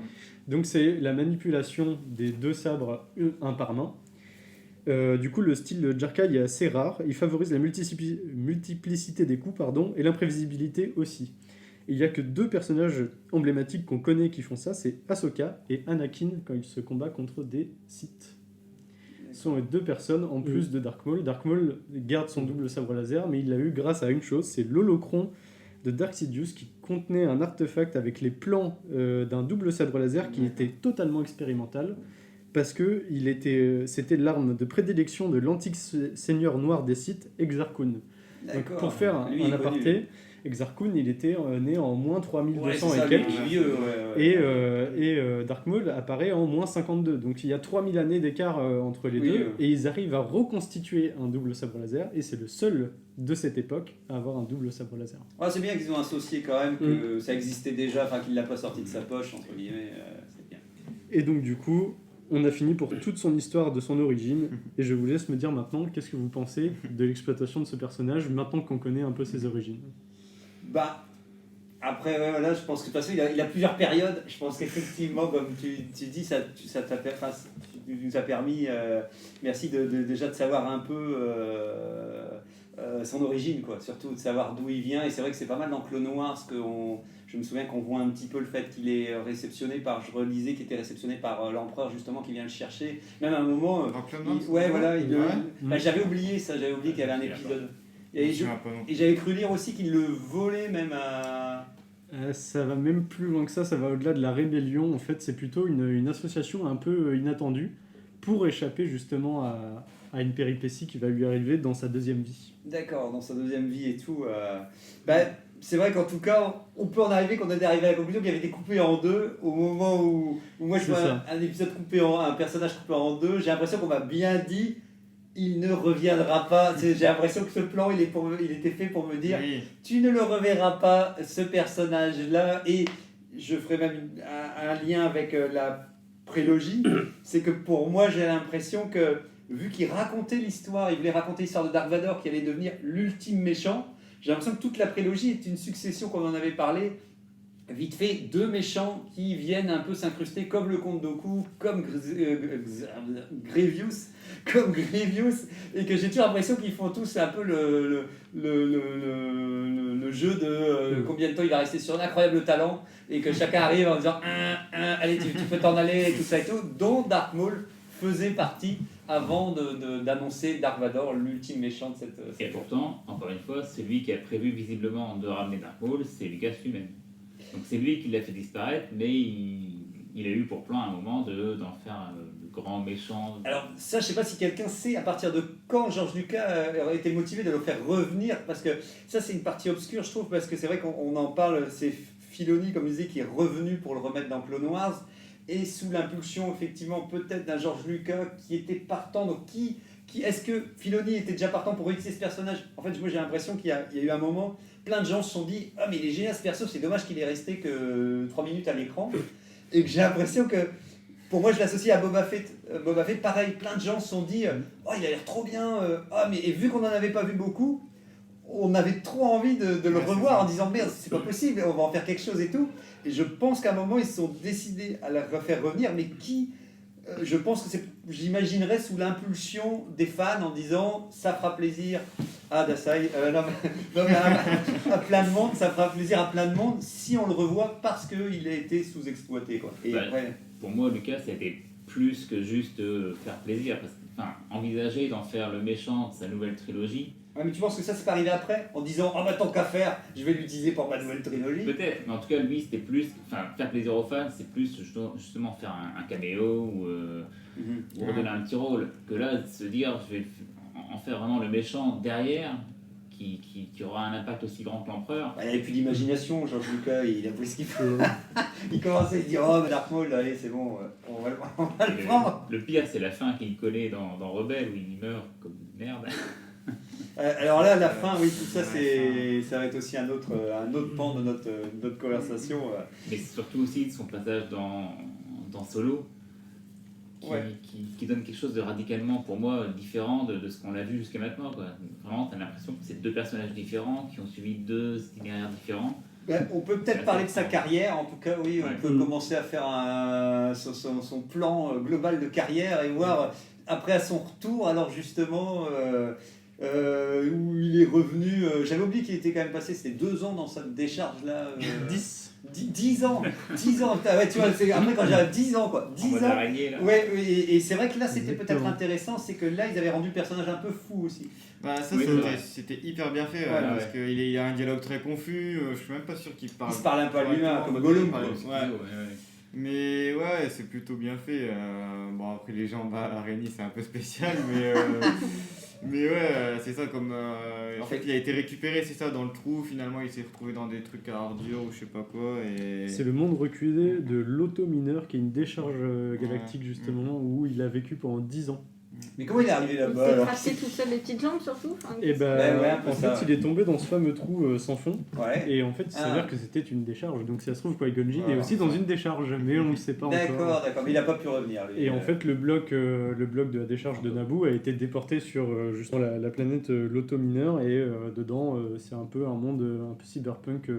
Donc c'est la manipulation des 2 sabres un par main. Du coup, le style Jarkai est assez rare, il favorise la multiplicité des coups, et l'imprévisibilité aussi. Il n'y a que 2 personnages emblématiques qu'on connaît qui font ça, c'est Ahsoka et Anakin quand ils se combattent contre des Sith. Ce sont les 2 personnes en plus de Dark Maul. Dark Maul garde son double sabre laser, mais il l'a eu grâce à une chose, c'est l'holocron de Dark Sidious qui contenait un artefact avec les plans d'un double sabre laser qui était totalement expérimental, parce que c'était l'arme de prédilection de l'antique seigneur noir des Sith, Exar Kun. Donc, pour faire un aparté, Exar Kun, il était né en moins 3200 et quelques, et Dark Maul apparaît en moins 52. Donc il y a 3000 années d'écart entre les deux, et ils arrivent à reconstituer un double sabre laser, et c'est le seul de cette époque à avoir un double sabre laser. Ouais, c'est bien qu'ils ont associé quand même que ça existait déjà, enfin qu'il l'a pas sorti de sa poche, entre guillemets, c'est bien. Et donc du coup, on a fini pour toute son histoire de son origine, et je vous laisse me dire maintenant qu'est-ce que vous pensez de l'exploitation de ce personnage, maintenant qu'on connaît un peu ses origines. Bah, après, là, je pense que de toute façon, il a plusieurs périodes. Je pense qu'effectivement, comme tu dis, ça nous a permis, merci déjà de savoir un peu son origine, quoi. Surtout de savoir d'où il vient. Et c'est vrai que c'est pas mal dans Clone Wars je me souviens qu'on voit un petit peu le fait qu'il est réceptionné par, je relisais, qu'il était réceptionné par l'empereur justement qui vient le chercher. Même à un moment, j'avais oublié ça, qu'il y avait un épisode. Et j'avais cru lire aussi qu'il le volait même à... Ça va même plus loin que ça va au-delà de la rébellion. En fait, c'est plutôt une association un peu inattendue pour échapper justement à une péripétie qui va lui arriver dans sa deuxième vie. D'accord, dans sa deuxième vie et tout. c'est vrai qu'en tout cas, on peut en arriver qu'on est arrivé à la conclusion qu'il avait été coupé en deux au moment où moi je C'est vois ça. un épisode coupé un personnage coupé en deux. J'ai l'impression qu'on m'a bien dit, il ne reviendra pas. J'ai l'impression que ce plan, il était fait pour me dire, Oui. tu ne le reverras pas, ce personnage-là. Et je ferai même un lien avec la prélogie. C'est que pour moi, j'ai l'impression que, vu qu'il racontait l'histoire, il voulait raconter l'histoire de Dark Vador qui allait devenir l'ultime méchant, j'ai l'impression que toute la prélogie est une succession, comme on en avait parlé, vite fait, deux méchants qui viennent un peu s'incruster comme le comte Dooku, comme Grievous, et que j'ai toujours l'impression qu'ils font tous un peu le jeu de combien de temps il va rester sur un incroyable talent, et que chacun arrive en disant allez, tu peux t'en aller, et tout ça et tout, dont Darth Maul faisait partie avant d'annoncer Dark Vador, l'ultime méchant de cette Et pourtant, encore une fois, celui qui a prévu visiblement de ramener Dark Maul, c'est Lucas lui-même. Donc c'est lui qui l'a fait disparaître, mais il a eu pour plan à un moment d'en faire le grand méchant. Alors ça, je sais pas si quelqu'un sait à partir de quand George Lucas aurait été motivé de le faire revenir, parce que ça c'est une partie obscure je trouve, parce que c'est vrai qu'on en parle, c'est Filoni comme je disais qui est revenu pour le remettre dans Clone Wars, et sous l'impulsion effectivement peut-être d'un George Lucas qui était partant, donc qui est-ce que Filoni était déjà partant pour réutiliser ce personnage? En fait moi j'ai l'impression qu'il y a eu un moment, plein de gens se sont dit « Ah mais il est génial ce perso, c'est dommage qu'il est resté que 3 minutes à l'écran ». Et que j'ai l'impression que, pour moi je l'associe à Boba Fett. Boba Fett pareil, plein de gens se sont dit « Oh il a l'air trop bien, mais et vu qu'on n'en avait pas vu beaucoup, on avait trop envie de le revoir en disant « Merde, c'est pas possible, on va en faire quelque chose et tout ». Et je pense qu'à un moment ils se sont décidés à la refaire revenir, mais qui je pense que j'imaginerais sous l'impulsion des fans en disant ça fera plaisir à Dasai, à plein de monde, ça fera plaisir à plein de monde si on le revoit parce qu'il a été sous-exploité, quoi. Et après... Pour moi, Lucas, ça a été plus que juste faire plaisir. Parce que, envisager d'en faire le méchant de sa nouvelle trilogie. Ouais, mais tu penses que ça c'est pas arrivé après en disant oh bah tant qu'à faire, je vais l'utiliser pour ma nouvelle trilogie? Peut-être, mais en tout cas, lui, c'était plus. Faire plaisir aux fans, c'est plus justement faire un caméo ou redonner un petit rôle. Que là, se dire, je vais en faire vraiment le méchant derrière, qui aura un impact aussi grand que l'empereur. Il n'avait plus d'imagination, George Lucas, il a pris ce qu'il faut. Il commençait à se dire oh mais Dark Maul, allez c'est bon, on va le prendre. Le pire, c'est la fin qu'il collait dans Rebelle où il meurt comme une merde. Alors là, la fin, oui, tout ça, ça va être aussi un autre pan de notre conversation. Mais surtout aussi de son passage dans Solo, qui donne quelque chose de radicalement, pour moi, différent de ce qu'on a vu jusqu'à maintenant, quoi. Vraiment, tu as l'impression que c'est deux personnages différents, qui ont suivi deux itinéraires différents. On peut peut-être parler de sa carrière, en tout cas, oui, on peut commencer à faire son plan global de carrière et voir, après à son retour, alors justement... où il est revenu, j'avais oublié qu'il était quand même passé, c'était 2 ans dans cette décharge là. 10 ans, ouais, tu vois, c'est après quand j'avais 10 ans quoi, 10 ans. Là. Ouais, et c'est vrai que là c'était peut-être intéressant, c'est que là ils avaient rendu le personnage un peu fou aussi. Bah ça c'était hyper bien fait, parce qu'il a un dialogue très confus, je suis même pas sûr qu'il parle. Il se parle un peu à lui-même comme Gollum. Mais ouais, c'est plutôt bien fait. Bon après les gens à Rennie c'est un peu spécial, mais ouais, c'est ça, comme en fait il a été récupéré, c'est ça, dans le trou, finalement il s'est retrouvé dans des trucs à ordures ou je sais pas quoi. Et... C'est le monde reculé de l'auto-mineur qui est une décharge galactique justement où il a vécu pendant 10 ans. Mais comment il est arrivé là-bas? Il s'est tracé tout seul les petites jambes surtout. Et en fait il est tombé dans ce fameux trou sans fond, et en fait il s'avère que c'était une décharge, donc ça se trouve Qui-Gon Jinn est aussi dans une décharge, mais on ne le sait pas encore. D'accord, mais il n'a pas pu revenir lui. Et en fait le bloc de la décharge de Naboo a été déporté sur justement la planète l'auto-mineur, et dedans c'est un peu un monde un peu cyberpunk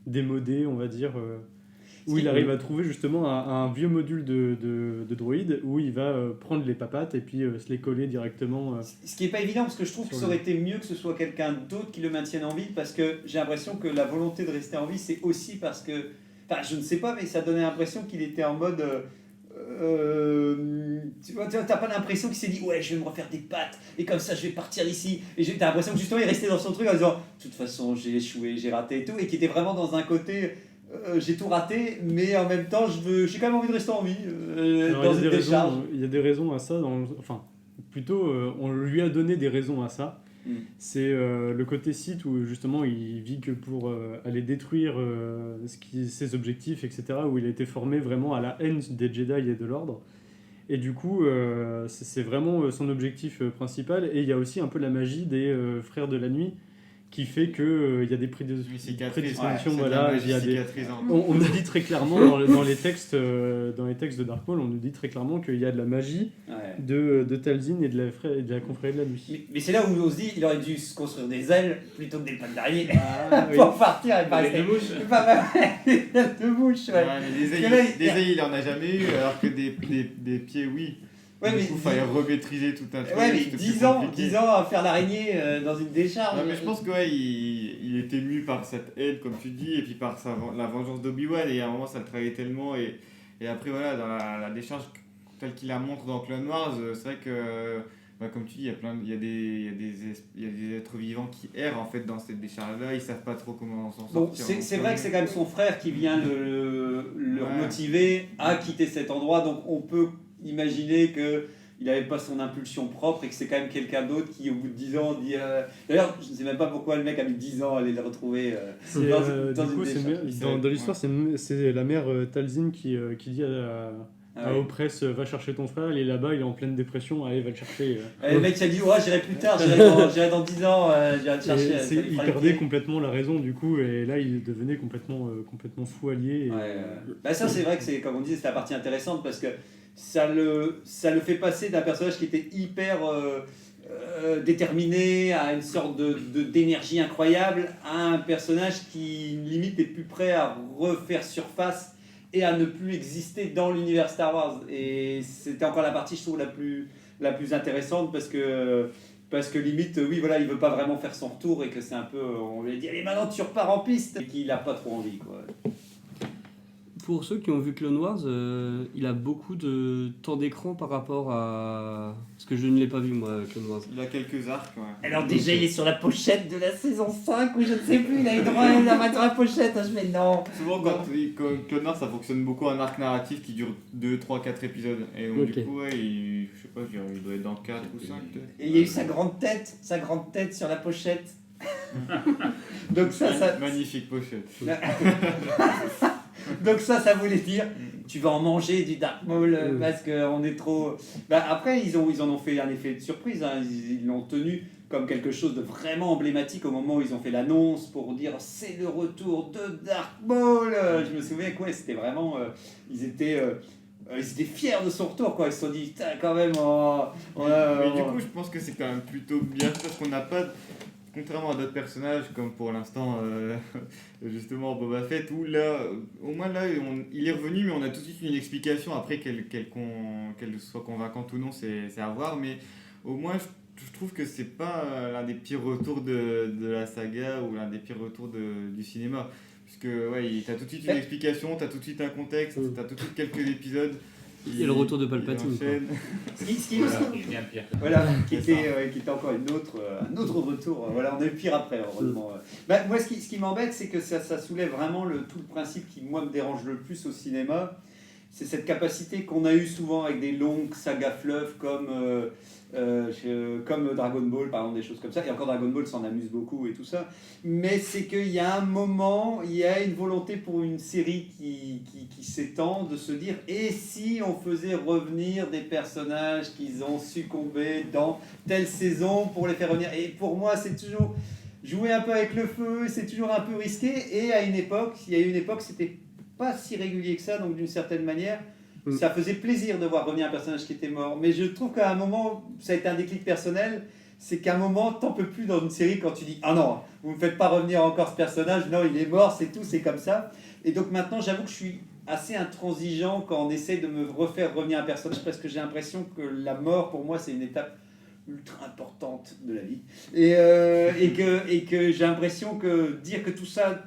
démodé on va dire, où il arrive à trouver justement un vieux module de droïde où il va prendre les papates et puis se les coller directement. Ce qui n'est pas évident, parce que je trouve que ça aurait été mieux que ce soit quelqu'un d'autre qui le maintienne en vie, parce que j'ai l'impression que la volonté de rester en vie, c'est aussi parce que... Enfin, je ne sais pas, mais ça donnait l'impression qu'il était en mode... tu vois, t'as pas l'impression qu'il s'est dit ouais je vais me refaire des pattes et comme ça je vais partir d'ici, et t'as l'impression que justement il restait dans son truc en disant de toute façon j'ai échoué, j'ai raté et tout, et qu'il était vraiment dans un côté... j'ai tout raté, mais en même temps, j'ai quand même envie de rester en vie. Dans une décharge. Il y a des raisons à ça. Plutôt, on lui a donné des raisons à ça. C'est le côté Sith où justement il vit que pour aller détruire ses objectifs, etc. Où il a été formé vraiment à la haine des Jedi et de l'ordre. Et du coup, c'est vraiment son objectif principal. Et il y a aussi un peu la magie des Frères de la Nuit qui fait qu'il y a des prédispositions. Voilà, il y a on nous dit très clairement dans les textes de Dark Maul, on nous dit très clairement qu'il y a de la magie de Talzin et de la confrérie de la nuit. Mais c'est là où on se dit il aurait dû se construire des ailes plutôt que des pattes d'araignée pour partir et pas Des ailes de mouche. Des ailes de mouche, ouais. Des ailes, il en a jamais eu, alors que des pieds, oui. Ouais, du mais coup, il fallait remaîtriser tout un truc. Ouais, mais 10 ans à faire l'araignée dans une décharge. Non, mais je pense qu'il était mu par cette haine, comme tu dis, et puis par la vengeance d'Obi-Wan, et à un moment, ça le travaillait tellement. Et après, voilà, dans la décharge telle qu'il la montre dans Clone Wars, c'est vrai que, comme tu dis, il y a des êtres vivants qui errent en fait dans cette décharge-là, ils savent pas trop comment s'en sortir. C'est vrai que c'est quand même son frère qui vient le motiver à quitter cet endroit, donc on peut imaginer qu'il n'avait pas son impulsion propre et que c'est quand même quelqu'un d'autre qui, au bout de 10 ans, dit... D'ailleurs, je ne sais même pas pourquoi le mec a mis 10 ans à aller le retrouver dans une décharge. Dans l'histoire, c'est la mère Talzin qui dit à Opress, va chercher ton frère, il est là-bas, il est en pleine dépression, allez, va le chercher. Le mec s'est dit, ouais, j'irai plus tard, j'irai dans 10 ans, j'irai le chercher. Il perdait complètement la raison, du coup, et là, il devenait complètement fou allié. Ça, c'est vrai que c'est, comme on dit, c'est la partie intéressante parce que ça le fait passer d'un personnage qui était hyper déterminé, à une sorte d'énergie incroyable, à un personnage qui limite est plus prêt à refaire surface et à ne plus exister dans l'univers Star Wars. Et c'était encore la partie, je trouve, la plus intéressante parce que limite, oui, voilà, il veut pas vraiment faire son retour et que c'est un peu, on lui a dit, allez, maintenant tu repars en piste, et qu'il a pas trop envie, quoi. Pour ceux qui ont vu Clone Wars, il a beaucoup de temps d'écran par rapport à... Parce que je ne l'ai pas vu, moi, Clone Wars. Il a quelques arcs, ouais. Alors déjà, il est sur la pochette de la saison 5, ou je ne sais plus, il a eu droit à la pochette, je fais non. Souvent, quand Clone Wars, ça fonctionne beaucoup en arc narratif qui dure 2, 3, 4 épisodes. Et donc, du coup, ouais, je sais pas, il doit être dans 4 ou 5. Et il y a eu sa grande tête sur la pochette. Donc ça... Magnifique pochette. Donc ça voulait dire tu vas en manger du Dark Maul parce qu'on est trop... après ils en ont fait un effet de surprise, hein. Ils l'ont tenu comme quelque chose de vraiment emblématique au moment où ils ont fait l'annonce pour dire c'est le retour de Dark Maul. Je me souviens que c'était vraiment... ils étaient fiers de son retour, quoi. Ils se sont dit quand même... mais du coup je pense que c'est quand même plutôt bien parce qu'on n'a pas... Contrairement à d'autres personnages, comme pour l'instant, justement Boba Fett, où là, au moins là, il est revenu, mais on a tout de suite une explication. Après, qu'elle soit convaincante ou non, c'est à voir. Mais au moins, je trouve que c'est pas l'un des pires retours de la saga ou l'un des pires retours du cinéma. Puisque, ouais, t'as tout de suite une explication, t'as tout de suite un contexte, t'as tout de suite quelques épisodes. Et le retour de Palpatine. Voilà, qui était encore un autre retour. Voilà, on est pire après, heureusement. Moi, ce qui m'embête, c'est que ça soulève vraiment tout le principe qui, moi, me dérange le plus au cinéma. C'est cette capacité qu'on a eu souvent avec des longues sagas fleuves comme Dragon Ball, par exemple, des choses comme ça. Et encore Dragon Ball s'en amuse beaucoup et tout ça. Mais c'est qu'il y a un moment, il y a une volonté pour une série qui s'étend de se dire et si on faisait revenir des personnages qui ont succombé dans telle saison pour les faire revenir. Et pour moi, c'est toujours jouer un peu avec le feu, c'est toujours un peu risqué. Et il y a une époque, c'était pas si régulier que ça, donc d'une certaine manière, ça faisait plaisir de voir revenir un personnage qui était mort. Mais je trouve qu'à un moment, ça a été un déclic personnel, c'est qu'à un moment, t'en peux plus dans une série quand tu dis « Ah non, vous me faites pas revenir encore ce personnage, non, il est mort, c'est tout, c'est comme ça. » Et donc maintenant, j'avoue que je suis assez intransigeant quand on essaie de me refaire revenir un personnage, parce que j'ai l'impression que la mort, pour moi, c'est une étape ultra importante de la vie. Et que j'ai l'impression que dire que tout ça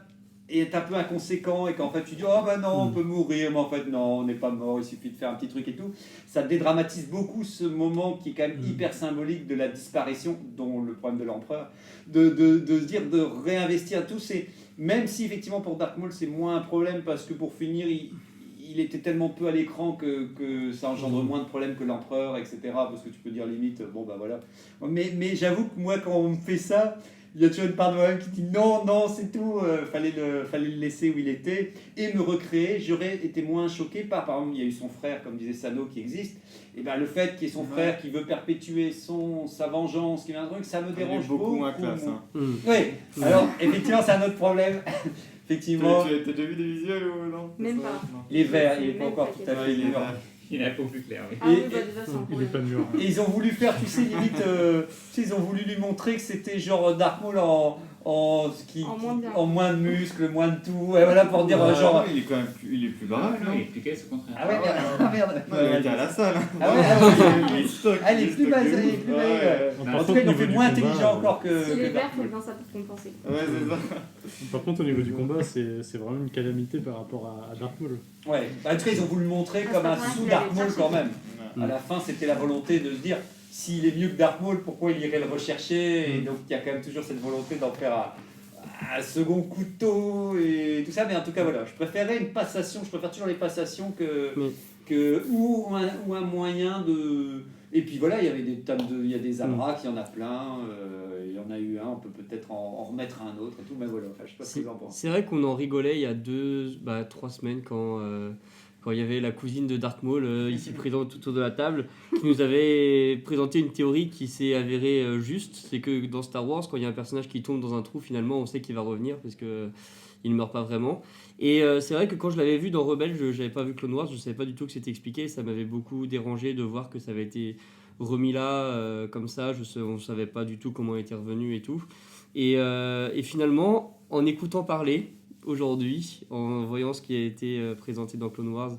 est un peu inconséquent et qu'en fait tu dis oh bah non on peut mourir mais en fait non on n'est pas mort, il suffit de faire un petit truc et tout, ça dédramatise beaucoup ce moment qui est quand même hyper symbolique de la disparition, dont le problème de l'empereur, de se dire de réinvestir tout. C'est même si effectivement pour Dark Maul c'est moins un problème parce que pour finir il était tellement peu à l'écran que ça engendre moins de problèmes que l'empereur, etc. Parce que tu peux dire limite, bon bah voilà. Mais j'avoue que moi, quand on me fait ça, il y a toujours une part de moi-même qui dit non, c'est tout, fallait le laisser où il était et me recréer. J'aurais été moins choqué par exemple, il y a eu son frère, comme disait Sano, qui existe. Et ben le fait qu'il y ait son frère qui veut perpétuer sa vengeance, qui vient un truc, ça me dérange beaucoup. Moins classe. Hein. Oui, alors effectivement, c'est un autre problème. Effectivement. Tu as déjà vu des visuels ou non? Même pas. Les verts, il n'est pas encore tout à fait mûr. Il est un peu plus clair, oui. Ah oui, bah déjà, c'est Il est pas mûr. Et ils ont voulu faire, tu sais, limite, ils ont voulu lui montrer que c'était genre Dark Maul en moins de muscles, moins de tout, et voilà pour dire genre. Il est quand même plus baraque, non, il est plus caisse au contraire. Ah ouais, merde. Il était à la salle. Ah ouais, elle est plus basse, elle est plus basse. En tout cas, ils ont fait moins intelligent encore que. Si les verts, faut bien ça pour compenser. Ouais, c'est ça. Par contre, au niveau du combat, c'est vraiment une calamité par rapport à Dark Maul. Ouais, en tout cas, ils ont voulu le montrer comme un sous-Dark Maul quand même. À la fin, c'était la volonté de se dire s'il est mieux que Dark Maul, pourquoi il irait le rechercher? Et donc, il y a quand même toujours cette volonté d'en faire un second couteau et tout ça. Mais en tout cas, voilà, je préférais une passation, je préfère toujours les passations ou un moyen de. Et puis voilà, il y avait il y a des Amrak, il y en a plein, il y en a eu un, on peut peut-être en remettre un autre et tout, mais voilà, enfin, je sais pas ce que vous en pensez. C'est vrai qu'on en rigolait il y a 3 semaines quand il y avait la cousine de Dark Maul ici présente autour de la table, qui nous avait présenté une théorie qui s'est avérée juste. C'est que dans Star Wars, quand il y a un personnage qui tombe dans un trou, finalement on sait qu'il va revenir parce que il ne meurt pas vraiment. Et c'est vrai que quand je l'avais vu dans Rebelle, je n'avais pas vu Clone Wars, je ne savais pas du tout que c'était expliqué. Ça m'avait beaucoup dérangé de voir que ça avait été remis là, comme ça. On ne savait pas du tout comment il était revenu et tout. Et finalement, en écoutant parler aujourd'hui, en voyant ce qui a été présenté dans Clone Wars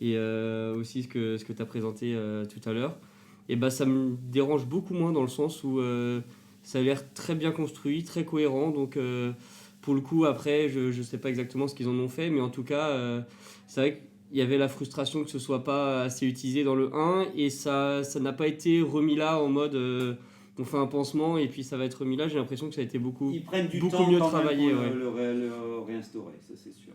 et aussi ce que tu as présenté tout à l'heure, et ça me dérange beaucoup moins dans le sens où ça a l'air très bien construit, très cohérent. Donc pour le coup, après, je ne sais pas exactement ce qu'ils en ont fait, mais en tout cas, c'est vrai qu'il y avait la frustration que ce ne soit pas assez utilisé dans le 1, et ça n'a pas été remis là en mode on fait un pansement et puis ça va être remis là. J'ai l'impression que ça a été beaucoup Ils prennent du beaucoup temps mieux quand travaillé. même pour le réinstaurer, ça c'est sûr.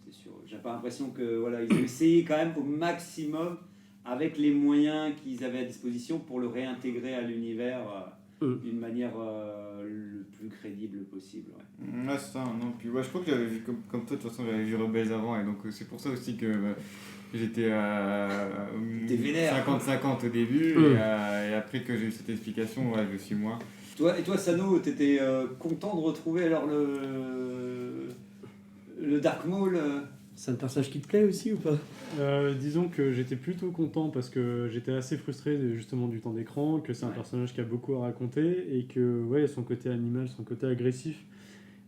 C'est sûr. J'ai pas l'impression que voilà, ils ont essayé quand même au maximum avec les moyens qu'ils avaient à disposition pour le réintégrer à l'univers d'une manière le plus crédible possible. Ouais, c'est ça. Non, puis, je crois que j'avais vu comme toi, de toute façon, j'avais vu Rebels avant, et donc c'est pour ça aussi que j'étais à 50-50 au début, et après que j'ai eu cette explication, je suis moins. Et toi, Sano, t'étais content de retrouver alors le Dark Maul C'est un personnage qui te plaît aussi ou pas? Disons que j'étais plutôt content parce que j'étais assez frustré justement du temps d'écran, que c'est un personnage qui a beaucoup à raconter et que son côté animal, son côté agressif,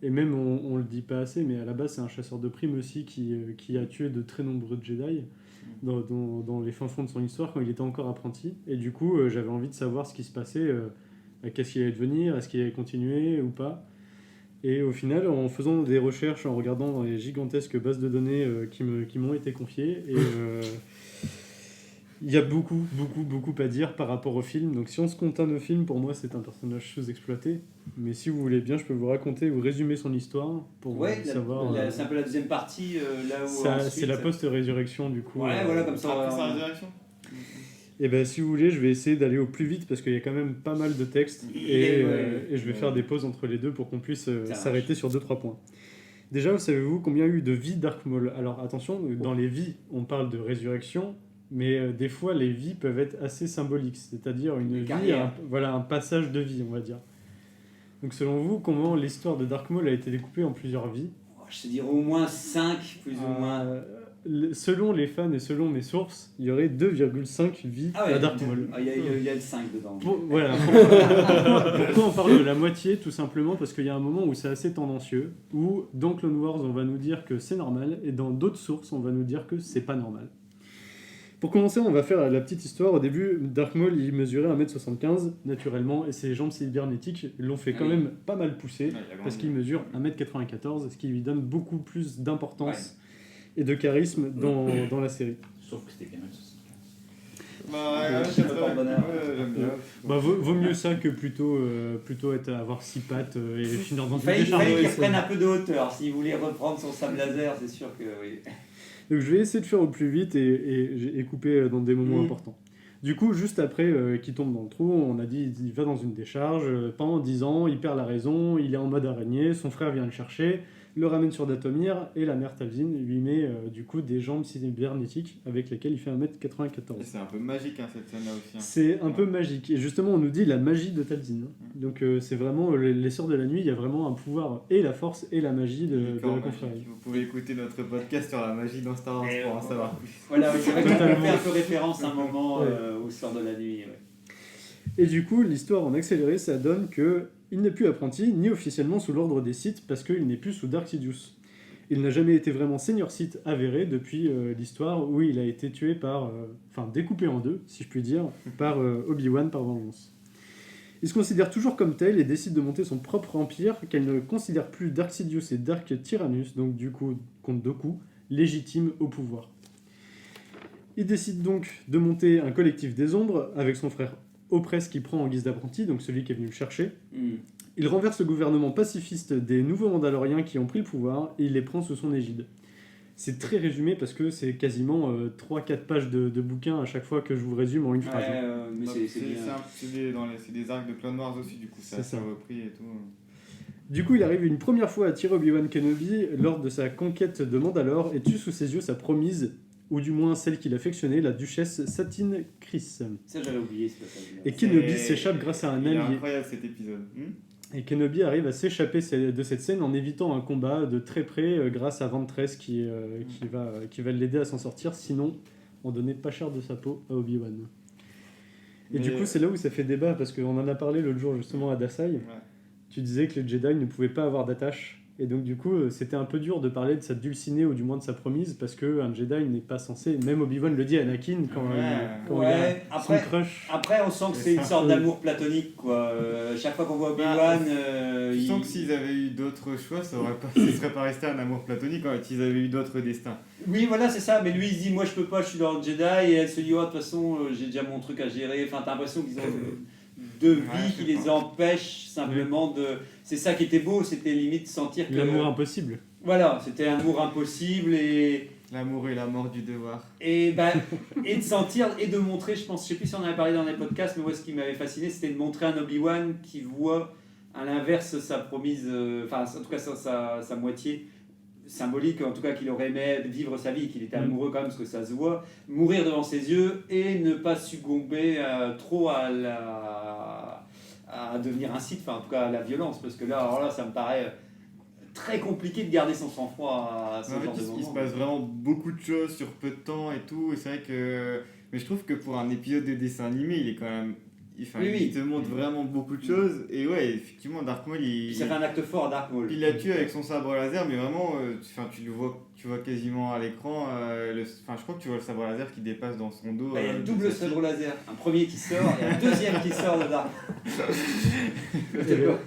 et même on le dit pas assez, mais à la base c'est un chasseur de primes aussi qui a tué de très nombreux Jedi dans les fins fonds de son histoire quand il était encore apprenti, et du coup j'avais envie de savoir ce qui se passait, qu'est-ce qu'il allait devenir, est-ce qu'il allait continuer ou pas. Et au final, en faisant des recherches, en regardant dans les gigantesques bases de données qui m'ont été confiées, et il y a beaucoup à dire par rapport au film. Donc si on se contente au film, pour moi c'est un personnage sous-exploité. Mais si vous voulez bien, je peux vous raconter ou résumer son histoire pour savoir. C'est un peu la deuxième partie, là où c'est la post-résurrection du coup. Ouais, voilà, comme ça. Après sa résurrection. Et si vous voulez, je vais essayer d'aller au plus vite parce qu'il y a quand même pas mal de textes et je vais faire des pauses entre les deux pour qu'on puisse s'arrêter sur 2-3 points. Déjà, savez-vous combien il y a eu de vies Dark Maul? Alors attention, dans les vies, on parle de résurrection, mais des fois les vies peuvent être assez symboliques, c'est-à-dire une vie, un passage de vie, on va dire. Donc selon vous, comment l'histoire de Dark Maul a été découpée en plusieurs vies? Je te dirais au moins 5, plus ou moins. Selon les fans et selon mes sources, il y aurait 2,5 vies à Dark Maul. Il y a le 5 dedans. Pourquoi on parle de la moitié? Tout simplement parce qu'il y a un moment où c'est assez tendancieux, où dans Clone Wars on va nous dire que c'est normal, et dans d'autres sources on va nous dire que c'est pas normal. Pour commencer, on va faire la petite histoire. Au début, Dark Maul il mesurait 1m75 naturellement, et ses jambes cybernétiques l'ont fait quand même pas mal pousser, parce qu'il mesure 1m94, ce qui lui donne beaucoup plus d'importance et de charisme dans la série. Sauf que c'était bien 1m75. c'est le porte-bonheur. j'aime bien. Bah, vaut mieux ça que plutôt avoir 6 pattes et finir dans Il une fallait décharge. qu'il reprenne un peu de hauteur. S'il voulait reprendre son sable laser, c'est sûr que oui. Donc je vais essayer de faire au plus vite et couper dans des moments importants. Du coup, juste après qu'il tombe dans le trou, on a dit il va dans une décharge, pendant 10 ans, il perd la raison, il est en mode araignée, son frère vient le chercher, le ramène sur Datomir, et la mère Talzin lui met du coup des jambes cybernétiques avec lesquelles il fait 1m94. Et c'est un peu magique cette scène-là aussi. C'est un peu magique. Et justement, on nous dit la magie de Talzin. Donc c'est vraiment les Sœurs de la Nuit, il y a vraiment un pouvoir et la force et la magie de la confrérie. Vous pouvez écouter notre podcast sur la magie dans Star Wars pour en savoir plus. Voilà, c'est vrai qu'on fait un peu référence à un moment aux Sœurs de la Nuit. Ouais. Et du coup, l'histoire en accéléré, ça donne que il n'est plus apprenti, ni officiellement sous l'ordre des Sith, parce qu'il n'est plus sous Dark Sidious. Il n'a jamais été vraiment seigneur Sith avéré depuis l'histoire où il a été tué découpé en deux, si je puis dire, par Obi-Wan par vengeance. Il se considère toujours comme tel et décide de monter son propre empire, qu'elle ne considère plus Dark Sidious et Dark Tyrannus, donc du coup, contre Dooku, légitime au pouvoir. Il décide donc de monter un collectif des ombres avec son frère Opress qui prend en guise d'apprenti, donc celui qui est venu le chercher. Il renverse le gouvernement pacifiste des nouveaux Mandaloriens qui ont pris le pouvoir et il les prend sous son égide. C'est très résumé parce que c'est quasiment 3-4 pages de bouquin à chaque fois que je vous résume en une phrase. Mais c'est des arcs de Clone Wars aussi, du coup, c'est assez repris et tout. Du coup, il arrive une première fois à tirer Obi-Wan Kenobi lors de sa conquête de Mandalore et tue sous ses yeux sa promise, ou du moins celle qu'il affectionnait, la duchesse Satine Kryze. Ça, j'avais oublié ce passage. Et Kenobi s'échappe grâce à un allié. C'est incroyable cet épisode. Et Kenobi arrive à s'échapper de cette scène en évitant un combat de très près grâce à Ventress qui va l'aider à s'en sortir, sinon on donnait pas cher de sa peau à Obi-Wan. Et du coup, c'est là où ça fait débat, parce qu'on en a parlé l'autre jour justement à Dasai. Ouais. Tu disais que les Jedi ne pouvaient pas avoir d'attache. Et donc du coup, c'était un peu dur de parler de sa dulcinée ou du moins de sa promise, parce qu'un Jedi n'est pas censé... Même Obi-Wan le dit à Anakin quand il a son crush. Après, on sent que c'est une sorte d'amour platonique, quoi. Chaque fois qu'on voit Obi-Wan... Je sens que s'ils avaient eu d'autres choix, ça serait pas resté un amour platonique, s'ils avaient eu d'autres destins. Oui, voilà, c'est ça. Mais lui, il se dit, moi, je peux pas, je suis dans le Jedi. Et elle se dit, oh, de toute façon, j'ai déjà mon truc à gérer. Enfin, t'as l'impression qu'ils ont... de vie qui les empêche simplement de... C'est ça qui était beau, c'était limite sentir que... L'amour impossible. Voilà, c'était l'amour impossible et... L'amour et la mort du devoir. Et de sentir et de montrer, je sais plus si on en avait parlé dans les podcasts, mais moi ce qui m'avait fasciné, c'était de montrer un Obi-Wan qui voit à l'inverse sa promise, en tout cas sa moitié symbolique, en tout cas qu'il aurait aimé vivre sa vie, qu'il était amoureux quand même, parce que ça se voit, mourir devant ses yeux et ne pas succomber trop à devenir un Sith, en tout cas à la violence, parce que là, ça me paraît très compliqué de garder son sang-froid à ce genre de moment. Il se passe vraiment beaucoup de choses sur peu de temps et tout, et c'est vrai que... Mais je trouve que pour un épisode de dessin animé, il est quand même... Il te montre vraiment beaucoup de choses, et ouais, effectivement, Dark Maul, ça fait un acte fort, Dark Maul. Il l'a tué avec son sabre laser, mais vraiment, tu vois quasiment à l'écran, je crois que tu vois le sabre laser qui dépasse dans son dos. Il y a le double sabre laser, un premier qui sort et un deuxième qui sort de Dark.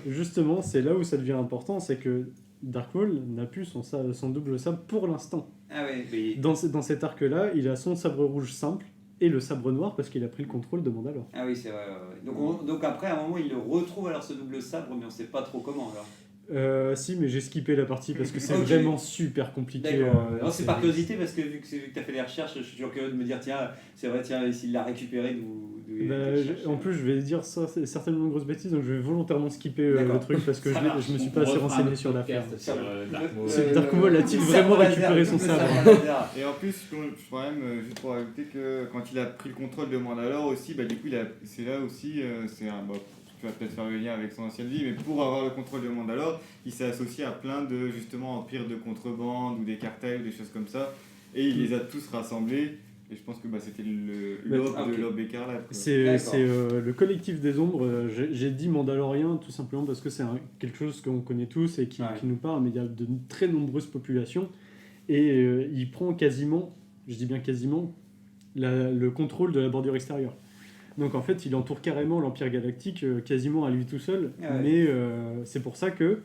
Justement, c'est là où ça devient important, c'est que Dark Maul n'a plus son double sabre pour l'instant. Ah oui. Dans cet arc-là, il a son sabre rouge simple et le sabre noir parce qu'il a pris le contrôle de Mandalore. Ah oui, c'est vrai. Donc après, à un moment, il le retrouve alors ce double sabre, mais on sait pas trop comment alors. Si, mais j'ai skippé la partie parce que c'est vraiment super compliqué. Non, c'est par curiosité parce que vu que tu as fait les recherches, je suis toujours curieux de me dire c'est vrai, s'il l'a récupéré en plus, je vais dire ça, c'est certainement une grosse bêtise, donc je vais volontairement skipper le truc parce que je me suis pas assez renseigné sur l'affaire. Dark Maul a-t-il vraiment récupéré son sabre? Et en plus, je crois même, juste pour ajouter que quand il a pris le contrôle de Mandalore aussi, du coup, c'est là aussi, tu vas peut-être faire le lien avec son ancienne vie, mais pour avoir le contrôle de Mandalore, il s'est associé à plein de justement empires de contrebande ou des cartels ou des choses comme ça, et il les a tous rassemblés. Et je pense que c'était l'Aube écarlate. C'est le collectif des ombres. J'ai dit Mandalorien tout simplement parce que c'est quelque chose qu'on connaît tous et qui nous parle, mais il y a de très nombreuses populations. Et il prend quasiment, je dis bien quasiment, le contrôle de la bordure extérieure. Donc en fait, il entoure carrément l'Empire Galactique quasiment à lui tout seul. Mais c'est pour ça que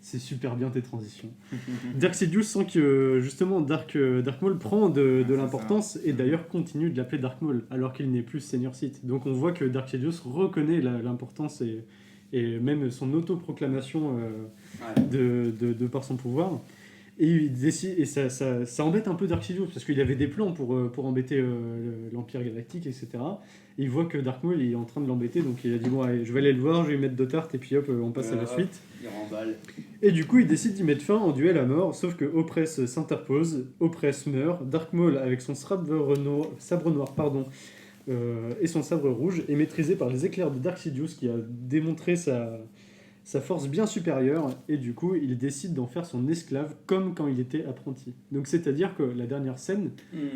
C'est super bien tes transitions. Dark Sidious sent que justement Dark Maul prend de l'importance et d'ailleurs continue de l'appeler Dark Maul alors qu'il n'est plus Senior Sith. Donc on voit que Dark Sidious reconnaît l'importance et même son autoproclamation de par son pouvoir. Et il décide, et ça embête un peu Dark Sidious parce qu'il avait des plans pour embêter l'Empire Galactique, etc. Et il voit que Dark Maul est en train de l'embêter, donc il a dit bon allez, je vais aller le voir, je vais lui mettre 2 tartes et puis hop, on passe à la suite. Il remballe. Et du coup il décide d'y mettre fin en duel à mort, sauf que Opress s'interpose, Opress meurt, Dark Maul avec son sabre noir et son sabre rouge est maîtrisé par les éclairs de Dark Sidious qui a démontré sa force bien supérieure, et du coup il décide d'en faire son esclave comme quand il était apprenti. Donc c'est à dire que la dernière scène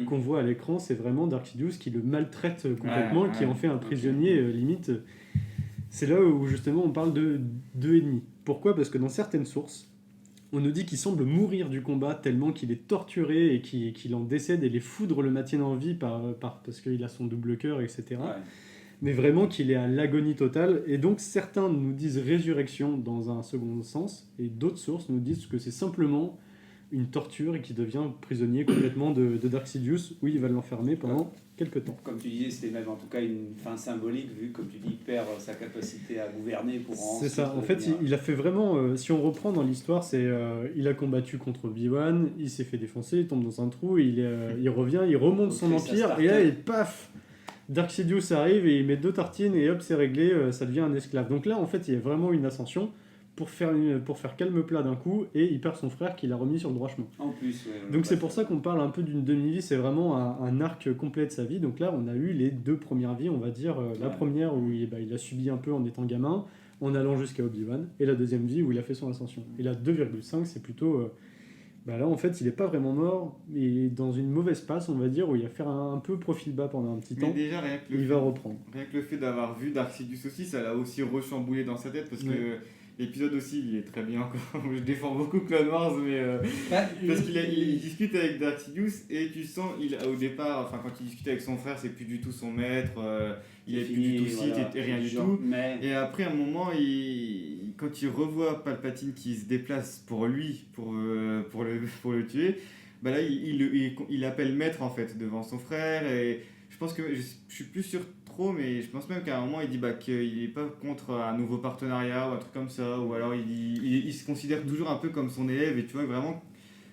qu'on voit à l'écran, c'est vraiment Dark Sidious qui le maltraite complètement, qui en fait un prisonnier limite. C'est là où justement on parle de 2,5. Pourquoi ? Parce que dans certaines sources on nous dit qu'il semble mourir du combat tellement qu'il est torturé et qu'il en décède et les foudres le maintiennent en vie parce qu'il a son double cœur, etc. Mais vraiment qu'il est à l'agonie totale, et donc certains nous disent résurrection dans un second sens, et d'autres sources nous disent que c'est simplement une torture et qu'il devient prisonnier complètement de Dark Sidious, où il va l'enfermer pendant quelques temps. Comme tu disais, c'était même en tout cas une fin symbolique, vu comme tu dis, il perd sa capacité à gouverner pour C'est ça, en fait il a fait vraiment, si on reprend dans l'histoire, il a combattu contre Obi-Wan, il s'est fait défoncer, il tombe dans un trou, il revient, il remonte son empire, et là, et paf, Dark Sidious arrive et il met 2 tartines et hop, c'est réglé, ça devient un esclave. Donc là, en fait, il y a vraiment une ascension pour faire calme plat d'un coup, et il perd son frère qui l'a remis sur le droit chemin. En plus, donc c'est pour ça qu'on parle un peu d'une demi-vie, c'est vraiment un arc complet de sa vie. Donc là, on a eu les 2 premières vies, on va dire. La première où il a subi un peu en étant gamin, en allant jusqu'à Obi-Wan, et la deuxième vie où il a fait son ascension. Et la 2,5, c'est plutôt... là, en fait, il n'est pas vraiment mort, il est dans une mauvaise passe, on va dire, où il va faire un peu profil bas pendant un petit temps. Mais déjà, il va reprendre. Rien que le fait d'avoir vu Dark Sidious aussi, ça l'a aussi rechamboulé dans sa tête, parce que l'épisode aussi, il est très bien. Je défends beaucoup Clone Wars, mais parce qu'il discute avec Dark Sidious, et tu sens, au départ, quand il discute avec son frère, c'est plus du tout son maître, il est plus du tout Sith, et rien du tout. Et après, à un moment, quand il revoit Palpatine qui se déplace pour lui, pour le tuer, là, il appelle maître en fait devant son frère, et je pense que je suis plus sûr trop, mais je pense même qu'à un moment il dit qu'il n'est pas contre un nouveau partenariat ou un truc comme ça, ou alors il se considère toujours un peu comme son élève, et tu vois vraiment,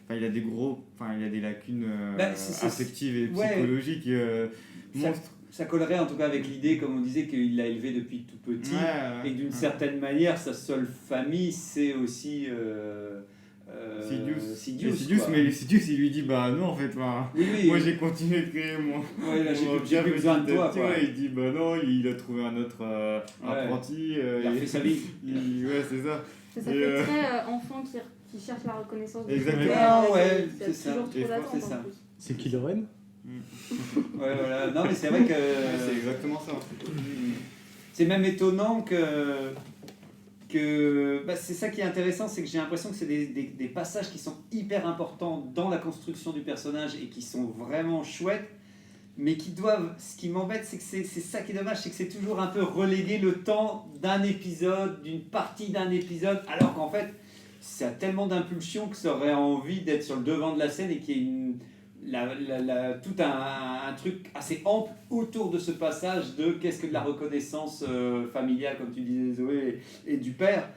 il a des lacunes affectives et psychologiques monstres. Ça collerait en tout cas avec l'idée, comme on disait, qu'il l'a élevé depuis tout petit, et que d'une certaine manière, sa seule famille, c'est aussi Sidious, mais Sidious il lui dit non en fait, moi j'ai continué de créer j'ai plus besoin de toi, quoi. Il dit non, il a trouvé un autre apprenti, il a fait sa vie. C'est ça. Ça fait très enfant qui cherche la reconnaissance de exactement. C'est ça. Toujours trop d'attente en plus. C'est Kylo Ren. Voilà. Non, mais c'est vrai que c'est exactement ça en fait. C'est même étonnant que c'est ça qui est intéressant, c'est que j'ai l'impression que c'est des passages qui sont hyper importants dans la construction du personnage et qui sont vraiment chouettes, mais ce qui m'embête, c'est que c'est ça qui est dommage, c'est que c'est toujours un peu relégué le temps d'un épisode, d'une partie d'un épisode, alors qu'en fait ça a tellement d'impulsion que ça aurait envie d'être sur le devant de la scène, et qu'il y ait tout un truc assez ample autour de ce passage de qu'est-ce que de la reconnaissance familiale, comme tu disais Zoé, et du père,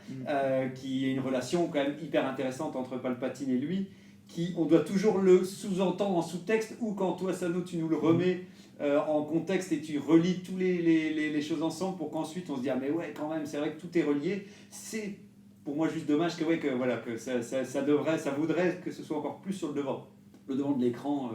qui est une relation quand même hyper intéressante entre Palpatine et lui, qui on doit toujours le sous-entendre en sous-texte, ou quand toi Sano tu nous le remets en contexte et tu relis tous les choses ensemble pour qu'ensuite on se dise mais ouais, quand même c'est vrai que tout est relié. C'est pour moi juste dommage que ça voudrait que ce soit encore plus sur le devant de l'écran,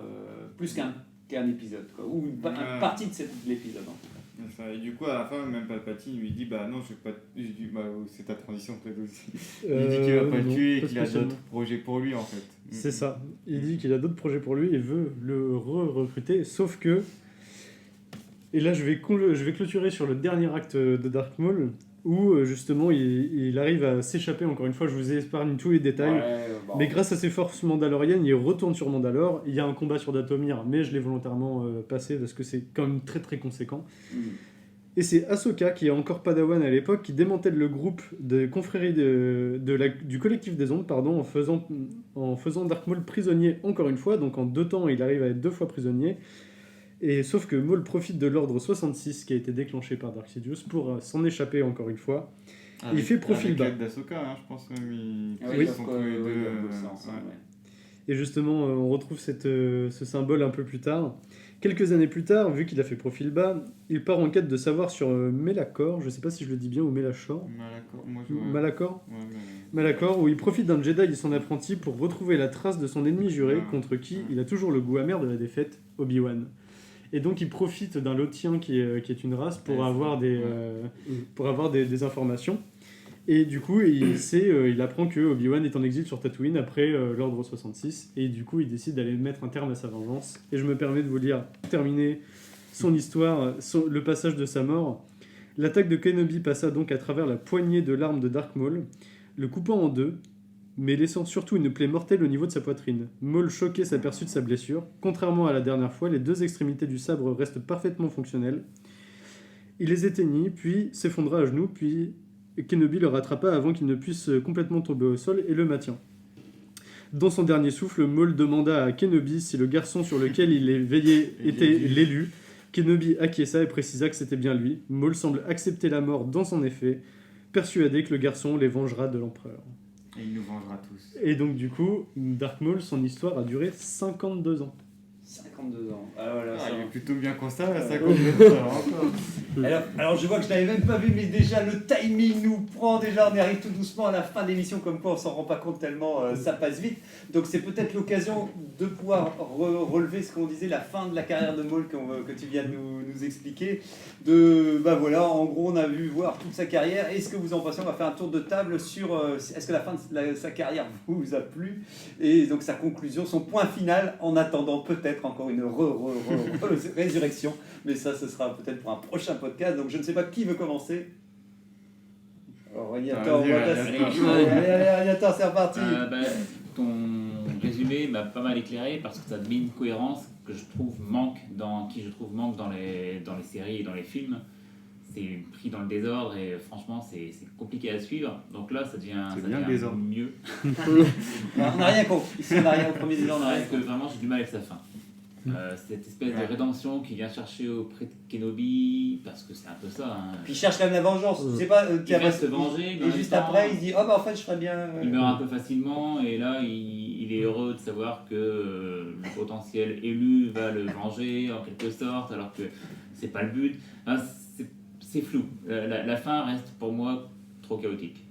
plus qu'un épisode, quoi, ou une partie de l'épisode en tout cas. Et du coup à la fin même Palpatine lui dit non, je vais pas. Je dis c'est ta transition peut-être aussi. Il dit qu'il va pas le tuer et qu'il a d'autres projets pour lui en fait. C'est ça. Il dit qu'il a d'autres projets pour lui et veut le recruter, sauf que, et là je vais clôturer sur le dernier acte de Dark Maul, où justement il arrive à s'échapper. Encore une fois, je vous épargne tous les détails, mais grâce à ses forces mandaloriennes, il retourne sur Mandalore. Il y a un combat sur Dathomir, mais je l'ai volontairement passé parce que c'est quand même très très conséquent. Et c'est Ahsoka, qui est encore Padawan à l'époque, qui démantèle le groupe de confrérie du collectif des ondes, en faisant Dark Maul prisonnier encore une fois. Donc en 2 temps, il arrive à être 2 fois prisonnier. Et sauf que Maul profite de l'ordre 66 qui a été déclenché par Dark Sidious pour s'en échapper encore une fois. Il fait profil bas. Avec l'aide d'Ahsoka, hein, je pense. Oui, Ils sont tous les deux. Et justement, on retrouve ce symbole un peu plus tard. Quelques années plus tard, vu qu'il a fait profil bas, il part en quête de savoir sur Melakor, je sais pas si je le dis bien, ou Melachor. Malachor. Malachor, où il profite d'un Jedi et son apprenti pour retrouver la trace de son ennemi juré, contre qui il a toujours le goût amer de la défaite, Obi-Wan. Et donc il profite d'un Lotien qui est une race pour avoir des informations. Et du coup, il apprend que Obi-Wan est en exil sur Tatooine après l'Ordre 66. Et du coup, il décide d'aller mettre un terme à sa vengeance. Et je me permets de vous lire, terminer son histoire, le passage de sa mort. L'attaque de Kenobi passa donc à travers la poignée de l'arme de Dark Maul, le coupant en 2, mais laissant surtout une plaie mortelle au niveau de sa poitrine. Maul, choqué, s'aperçut de sa blessure. Contrairement à la dernière fois, les 2 extrémités du sabre restent parfaitement fonctionnelles. Il les éteignit, puis s'effondra à genoux, puis Kenobi le rattrapa avant qu'il ne puisse complètement tomber au sol et le maintient. Dans son dernier souffle, Maul demanda à Kenobi si le garçon sur lequel il est veillé était l'élu. Kenobi acquiesça et précisa que c'était bien lui. Maul semble accepter la mort dans son effet, persuadé que le garçon les vengera de l'empereur. Et il nous vengera tous. Et donc du coup, Dark Maul, son histoire a duré 52 ans. 52 ans. Ah, voilà, il est plutôt bien constant à 52 ans. Alors je vois que je l'avais même pas vu, mais déjà le timing nous prend. Déjà on arrive tout doucement à la fin de l'émission, comme quoi on s'en rend pas compte tellement ça passe vite. Donc c'est peut-être l'occasion de pouvoir relever ce qu'on disait, la fin de la carrière de Maul que tu viens de nous expliquer. Voilà, en gros on a vu voir toute sa carrière. Est-ce que vous en pensez? On va faire un tour de table sur est-ce que la fin de sa carrière vous a plu, et donc sa conclusion, son point final, en attendant peut-être encore une résurrection. Mais ça, ce sera peut-être pour un prochain podcast. Donc je ne sais pas qui veut commencer. Alors, Radiator, Radiator, c'est reparti. Ton résumé m'a pas mal éclairé parce que ça met une cohérence que je trouve manque dans les séries et dans les films. C'est pris dans le désordre et franchement c'est compliqué à suivre. Donc là ça devient mieux. On n'a rien compris. Ici on n'a rien au premier désordre. Parce que vraiment j'ai du mal avec sa fin. Cette espèce de rédemption qu'il vient chercher auprès de Kenobi, parce que c'est un peu ça. Hein. Puis il cherche quand même la vengeance. Tu sais pas, il va se venger. Et juste après, il se dit oh bah en fait je ferais bien. Il meurt un peu facilement et là il est heureux de savoir que le potentiel élu va le venger en quelque sorte, alors que c'est pas le but. Enfin, c'est flou. La fin reste pour moi trop chaotique.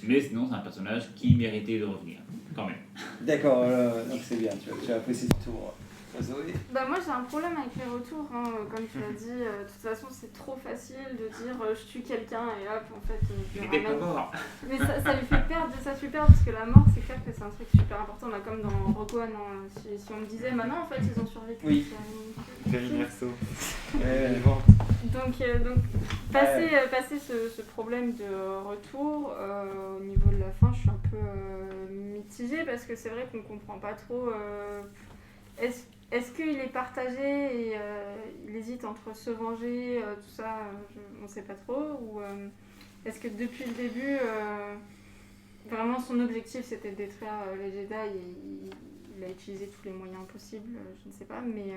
Mais sinon c'est un personnage qui méritait de revenir quand même. D'accord, donc c'est bien. Tu as apprécié ce tour. Moi j'ai un problème avec les retours, hein. Comme tu l'as dit, de toute façon c'est trop facile de dire je tue quelqu'un et hop en fait il était pas mort. Mais ça lui fait perdre, parce que la mort c'est clair que c'est un truc super important, comme dans Rogue One, hein. Si on me disait maintenant en fait ils ont survécu. Oui. Donc passer ce problème de retour, au niveau de la fin je suis un peu mitigée parce que c'est vrai qu'on comprend pas trop. Est-ce qu'il est partagé et il hésite entre se venger, tout ça, on ne sait pas trop, ou est-ce que depuis le début, vraiment son objectif c'était de détruire les Jedi et il a utilisé tous les moyens possibles, je ne sais pas, mais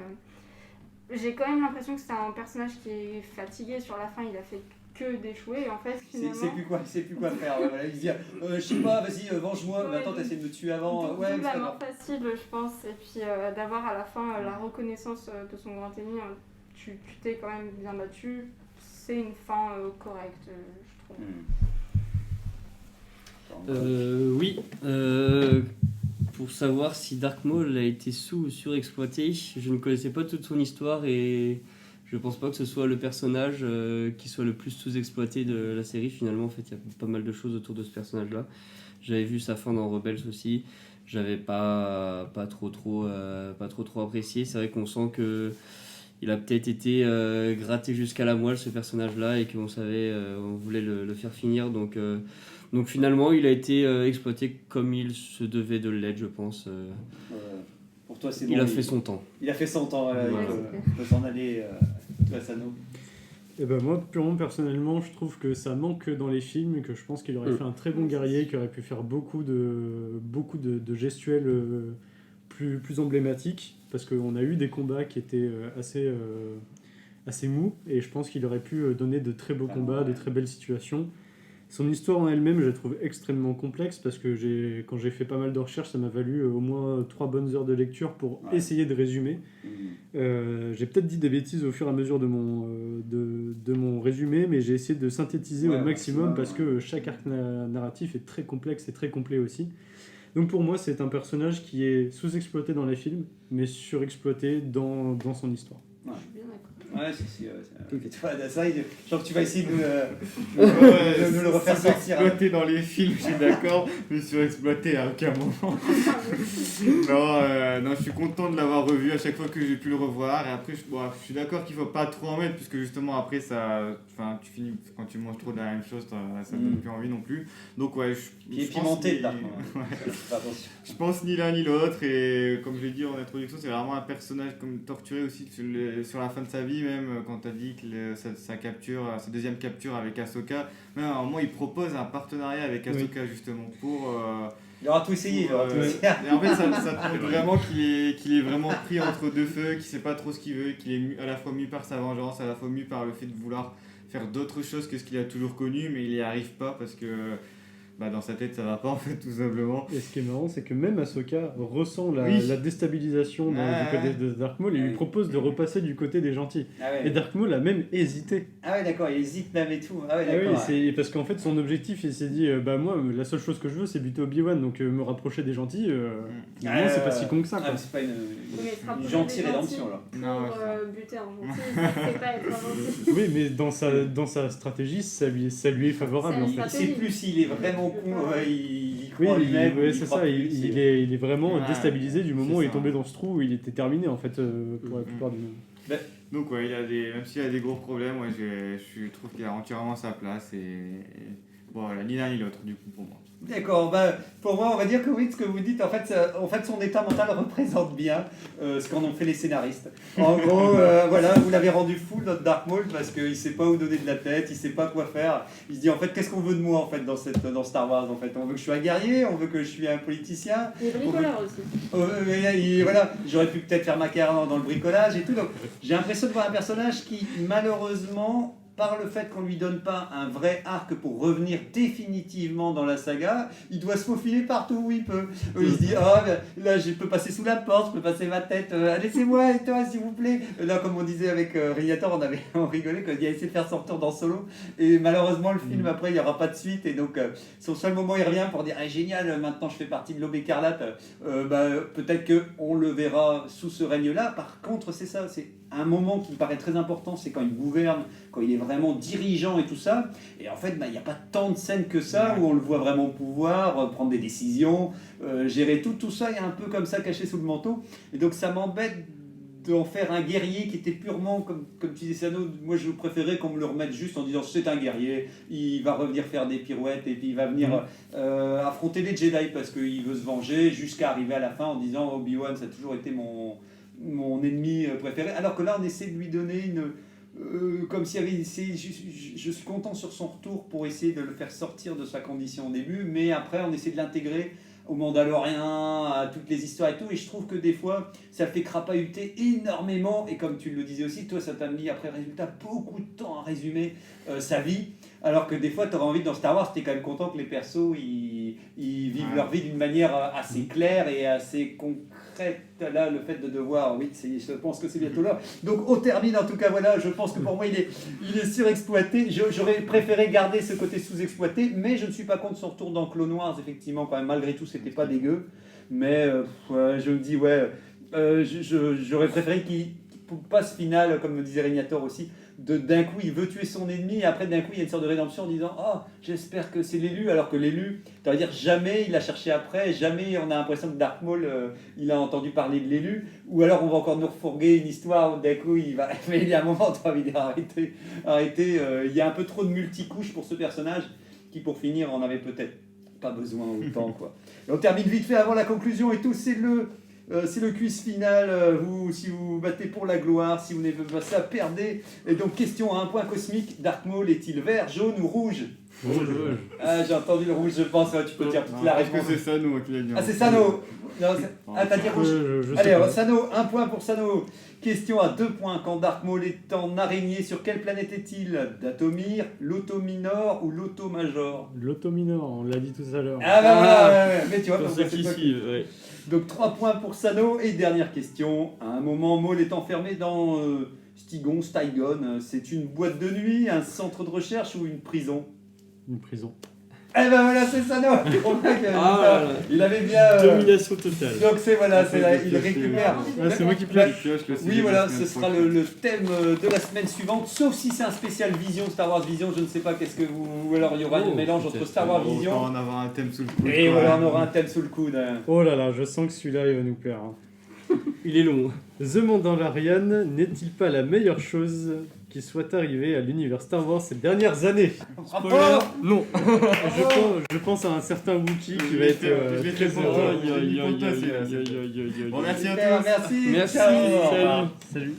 j'ai quand même l'impression que c'est un personnage qui est fatigué sur la fin, il a fait que d'échouer et en fait finalement... Il sait plus quoi faire, voilà, il se dit je sais pas, vas-y venge-moi, mais attends t'essaies de me tuer avant, la mort facile je pense, et puis d'avoir à la fin la reconnaissance de son grand ennemi, tu t'es quand même bien battu, c'est une fin correcte je trouve. Oui, pour savoir si Dark Maul a été sous ou surexploité, je ne connaissais pas toute son histoire et je pense pas que ce soit le personnage qui soit le plus sous-exploité de la série. Finalement, en fait, il y a pas mal de choses autour de ce personnage-là. J'avais vu sa fin dans Rebels aussi. J'avais pas trop apprécié. C'est vrai qu'on sent que il a peut-être été gratté jusqu'à la moelle, ce personnage-là, et qu'on savait, on voulait le faire finir. Donc finalement, il a été exploité comme il se devait de l'être, je pense. Pour toi, c'est bon, il a fait son temps. Il a fait son temps, il peut s'en aller, Asano. Et ben moi, purement personnellement, je trouve que ça manque dans les films et que je pense qu'il aurait fait un très bon guerrier, qui aurait pu faire beaucoup de gestuels plus emblématiques, parce qu'on a eu des combats qui étaient assez mous, et je pense qu'il aurait pu donner de très beaux combats, de très belles situations. Son histoire en elle-même, je la trouve extrêmement complexe, parce que quand j'ai fait pas mal de recherches, ça m'a valu au moins 3 bonnes heures de lecture pour essayer de résumer. J'ai peut-être dit des bêtises au fur et à mesure de mon résumé, mais j'ai essayé de synthétiser au maximum, parce que chaque arc narratif est très complexe et très complet aussi. Donc pour moi, c'est un personnage qui est sous-exploité dans les films, mais surexploité dans son histoire. Je suis bien d'accord. Ouais, si. Ça, je sens que tu vas essayer de nous le refaire sortir. Exploité dans les films, je suis d'accord, mais surexploité à aucun moment. Non, je suis content de l'avoir revu à chaque fois que j'ai pu le revoir. Et après, je suis d'accord qu'il ne faut pas trop en mettre, puisque justement, après, tu finis, quand tu manges trop de la même chose, ça ne donne plus envie non plus. Donc, ouais, il est pimenté, là. Je pense ni l'un ni l'autre, et comme je l'ai dit en introduction, c'est vraiment un personnage comme torturé aussi sur la fin de sa vie, même quand tu as dit que sa deuxième capture avec Ahsoka, même à un moment il propose un partenariat avec Ahsoka justement pour... il aura tout essayé. Et en fait ça te montre vraiment qu'il est vraiment pris entre deux feux, qu'il sait pas trop ce qu'il veut, qu'il est à la fois mu par sa vengeance, à la fois mu par le fait de vouloir faire d'autres choses que ce qu'il a toujours connu, mais il n'y arrive pas parce que dans sa tête ça va pas en fait, tout simplement. Et ce qui est marrant, c'est que même Ahsoka ressent la déstabilisation du côté de Dark Maul et lui propose de repasser du côté des gentils. Et Dark Maul a même hésité. Ah ouais, d'accord, il hésite même et tout. Parce qu'en fait son objectif, il s'est dit moi la seule chose que je veux c'est buter Obi-Wan, donc me rapprocher des gentils, finalement c'est pas si con que ça. C'est pas une gentille rédemption là. Pour buter un gentil, c'est pas être un gentil. Oui, mais dans sa stratégie, ça lui est favorable en fait. Il sait plus s'il est vraiment con, il croit lui-même. C'est ça, il est vraiment déstabilisé du moment où il est tombé dans ce trou où il était terminé en fait pour la plupart du monde. Donc ouais, même s'il a des gros problèmes, je trouve qu'il a entièrement sa place et voilà, ni l'un ni l'autre du coup pour moi. D'accord, pour moi on va dire que oui, ce que vous dites, en fait son état mental représente bien ce qu'en ont fait les scénaristes. En gros, voilà, vous l'avez rendu fou notre Dark Maul parce qu'il sait pas où donner de la tête, il sait pas quoi faire. Il se dit en fait qu'est-ce qu'on veut de moi en fait dans Star Wars en fait. On veut que je sois un guerrier, on veut que je suis un politicien. Et bricoleur aussi. Voilà, j'aurais pu peut-être faire ma carrière dans le bricolage et tout. Donc j'ai l'impression de voir un personnage qui malheureusement, par le fait qu'on lui donne pas un vrai arc pour revenir définitivement dans la saga, il doit se faufiler partout où il peut. Il se dit là je peux passer sous la porte, je peux passer ma tête, laissez-moi et toi s'il vous plaît. Là comme on disait avec Rinator, on rigolait quand il a essayé de faire son retour dans Solo et malheureusement le film après il n'y aura pas de suite et donc son seul moment il revient pour dire génial, maintenant je fais partie de l'Aube écarlate. Peut-être qu'on le verra sous ce règne là. Par contre c'est ça, c'est un moment qui me paraît très important, c'est quand il gouverne, quand il est vraiment dirigeant et tout ça. Et en fait, il n'y a pas tant de scènes que ça où on le voit vraiment pouvoir prendre des décisions, gérer tout ça. Il y a un peu comme ça caché sous le manteau. Et donc ça m'embête d'en faire un guerrier qui était purement, comme tu disais Sano, moi je préférais qu'on me le remette juste en disant c'est un guerrier, il va revenir faire des pirouettes et puis il va venir affronter les Jedi parce qu'il veut se venger jusqu'à arriver à la fin en disant Obi-Wan ça a toujours été mon ennemi préféré, alors que là on essaie de lui donner comme s'il y avait je suis content sur son retour pour essayer de le faire sortir de sa condition au début, mais après on essaie de l'intégrer au Mandalorien, à toutes les histoires et tout, et je trouve que des fois ça le fait crapahuter énormément, et comme tu le disais aussi, toi ça t'a mis après résultat beaucoup de temps à résumer sa vie, alors que des fois tu aurais envie dans Star Wars, t'es quand même content que les persos ils vivent leur vie d'une manière assez claire et assez concrète. Là le fait de devoir, je pense que c'est bientôt là, donc on termine en tout cas, voilà, je pense que pour moi il est surexploité. J'aurais préféré garder ce côté sous-exploité, mais je ne suis pas contre son retour dans Clone Wars, effectivement quand même, malgré tout c'était pas dégueu, mais je me dis j'aurais préféré qu'il passe final, comme me disait Régnator aussi, d'un coup il veut tuer son ennemi et après d'un coup il y a une sorte de rédemption en disant j'espère que c'est l'élu, alors que l'élu, tu vas dire jamais il a cherché après, jamais on a l'impression que Dark Maul il a entendu parler de l'élu, ou alors on va encore nous refourguer une histoire où d'un coup il va, mais il y a un moment tu as envie de dire arrêtez, il y a un peu trop de multicouches pour ce personnage qui pour finir en avait peut-être pas besoin autant quoi. Et on termine vite fait avant la conclusion et tout, c'est C'est le quiz final. Si vous vous battez pour la gloire, si vous n'avez pas ça, perdez. Et donc, question à un point cosmique. Dark Maul est-il vert, jaune ou rouge? Rouge. Ah, j'ai entendu le rouge, je pense. Ouais, tu peux dire toute la Est-ce que réponse. c'est Sano qui l'a dit? Ah, c'est Sano. Non, ah, t'as dit rouge. Je sais Allez, pas. Sano, un point pour Sano. Question à 2 points. Quand Dark Maul est en araignée, sur quelle planète est-il? Datomir, Lotominor ou Lotomajor? L'autominor, on l'a dit tout à l'heure. Ah bah voilà, ouais. Mais tu vois, Pour comme ceux ça, c'est qui toi suivent, ouais. Donc 3 points pour Sano. Et dernière question. À un moment, Maul est enfermé dans Stygon. C'est une boîte de nuit, un centre de recherche ou une prison? Une prison. Eh ben voilà, c'est Sano. On voit que, Ah, il avait bien... Domination totale. Donc c'est voilà, c'est là, c'est il le récupère. Ah, c'est moi qui Bah, pioche. Oui, voilà, ce sera le thème de la semaine suivante, sauf si c'est un spécial Vision, Star Wars Vision, je ne sais pas qu'est-ce que vous... Ou alors il y aura un Oh, mélange entre peut-être. Star Wars On va Vision, en avoir un thème sous le coude. et quoi. voilà, on aura un thème sous le coude. Oh là là, je sens que celui-là, il va nous plaire. hein. Il est long. The Mandalorian n'est-il pas la meilleure chose qui soit arrivée à l'univers Star Wars ces dernières années? Spoiler, non. Je pense à un certain Wookiee qui va être Je l'ai très fait heureux. pour toi, c'est- Bon, merci à Super, tous. merci, Merci, ciao. salut. Salut.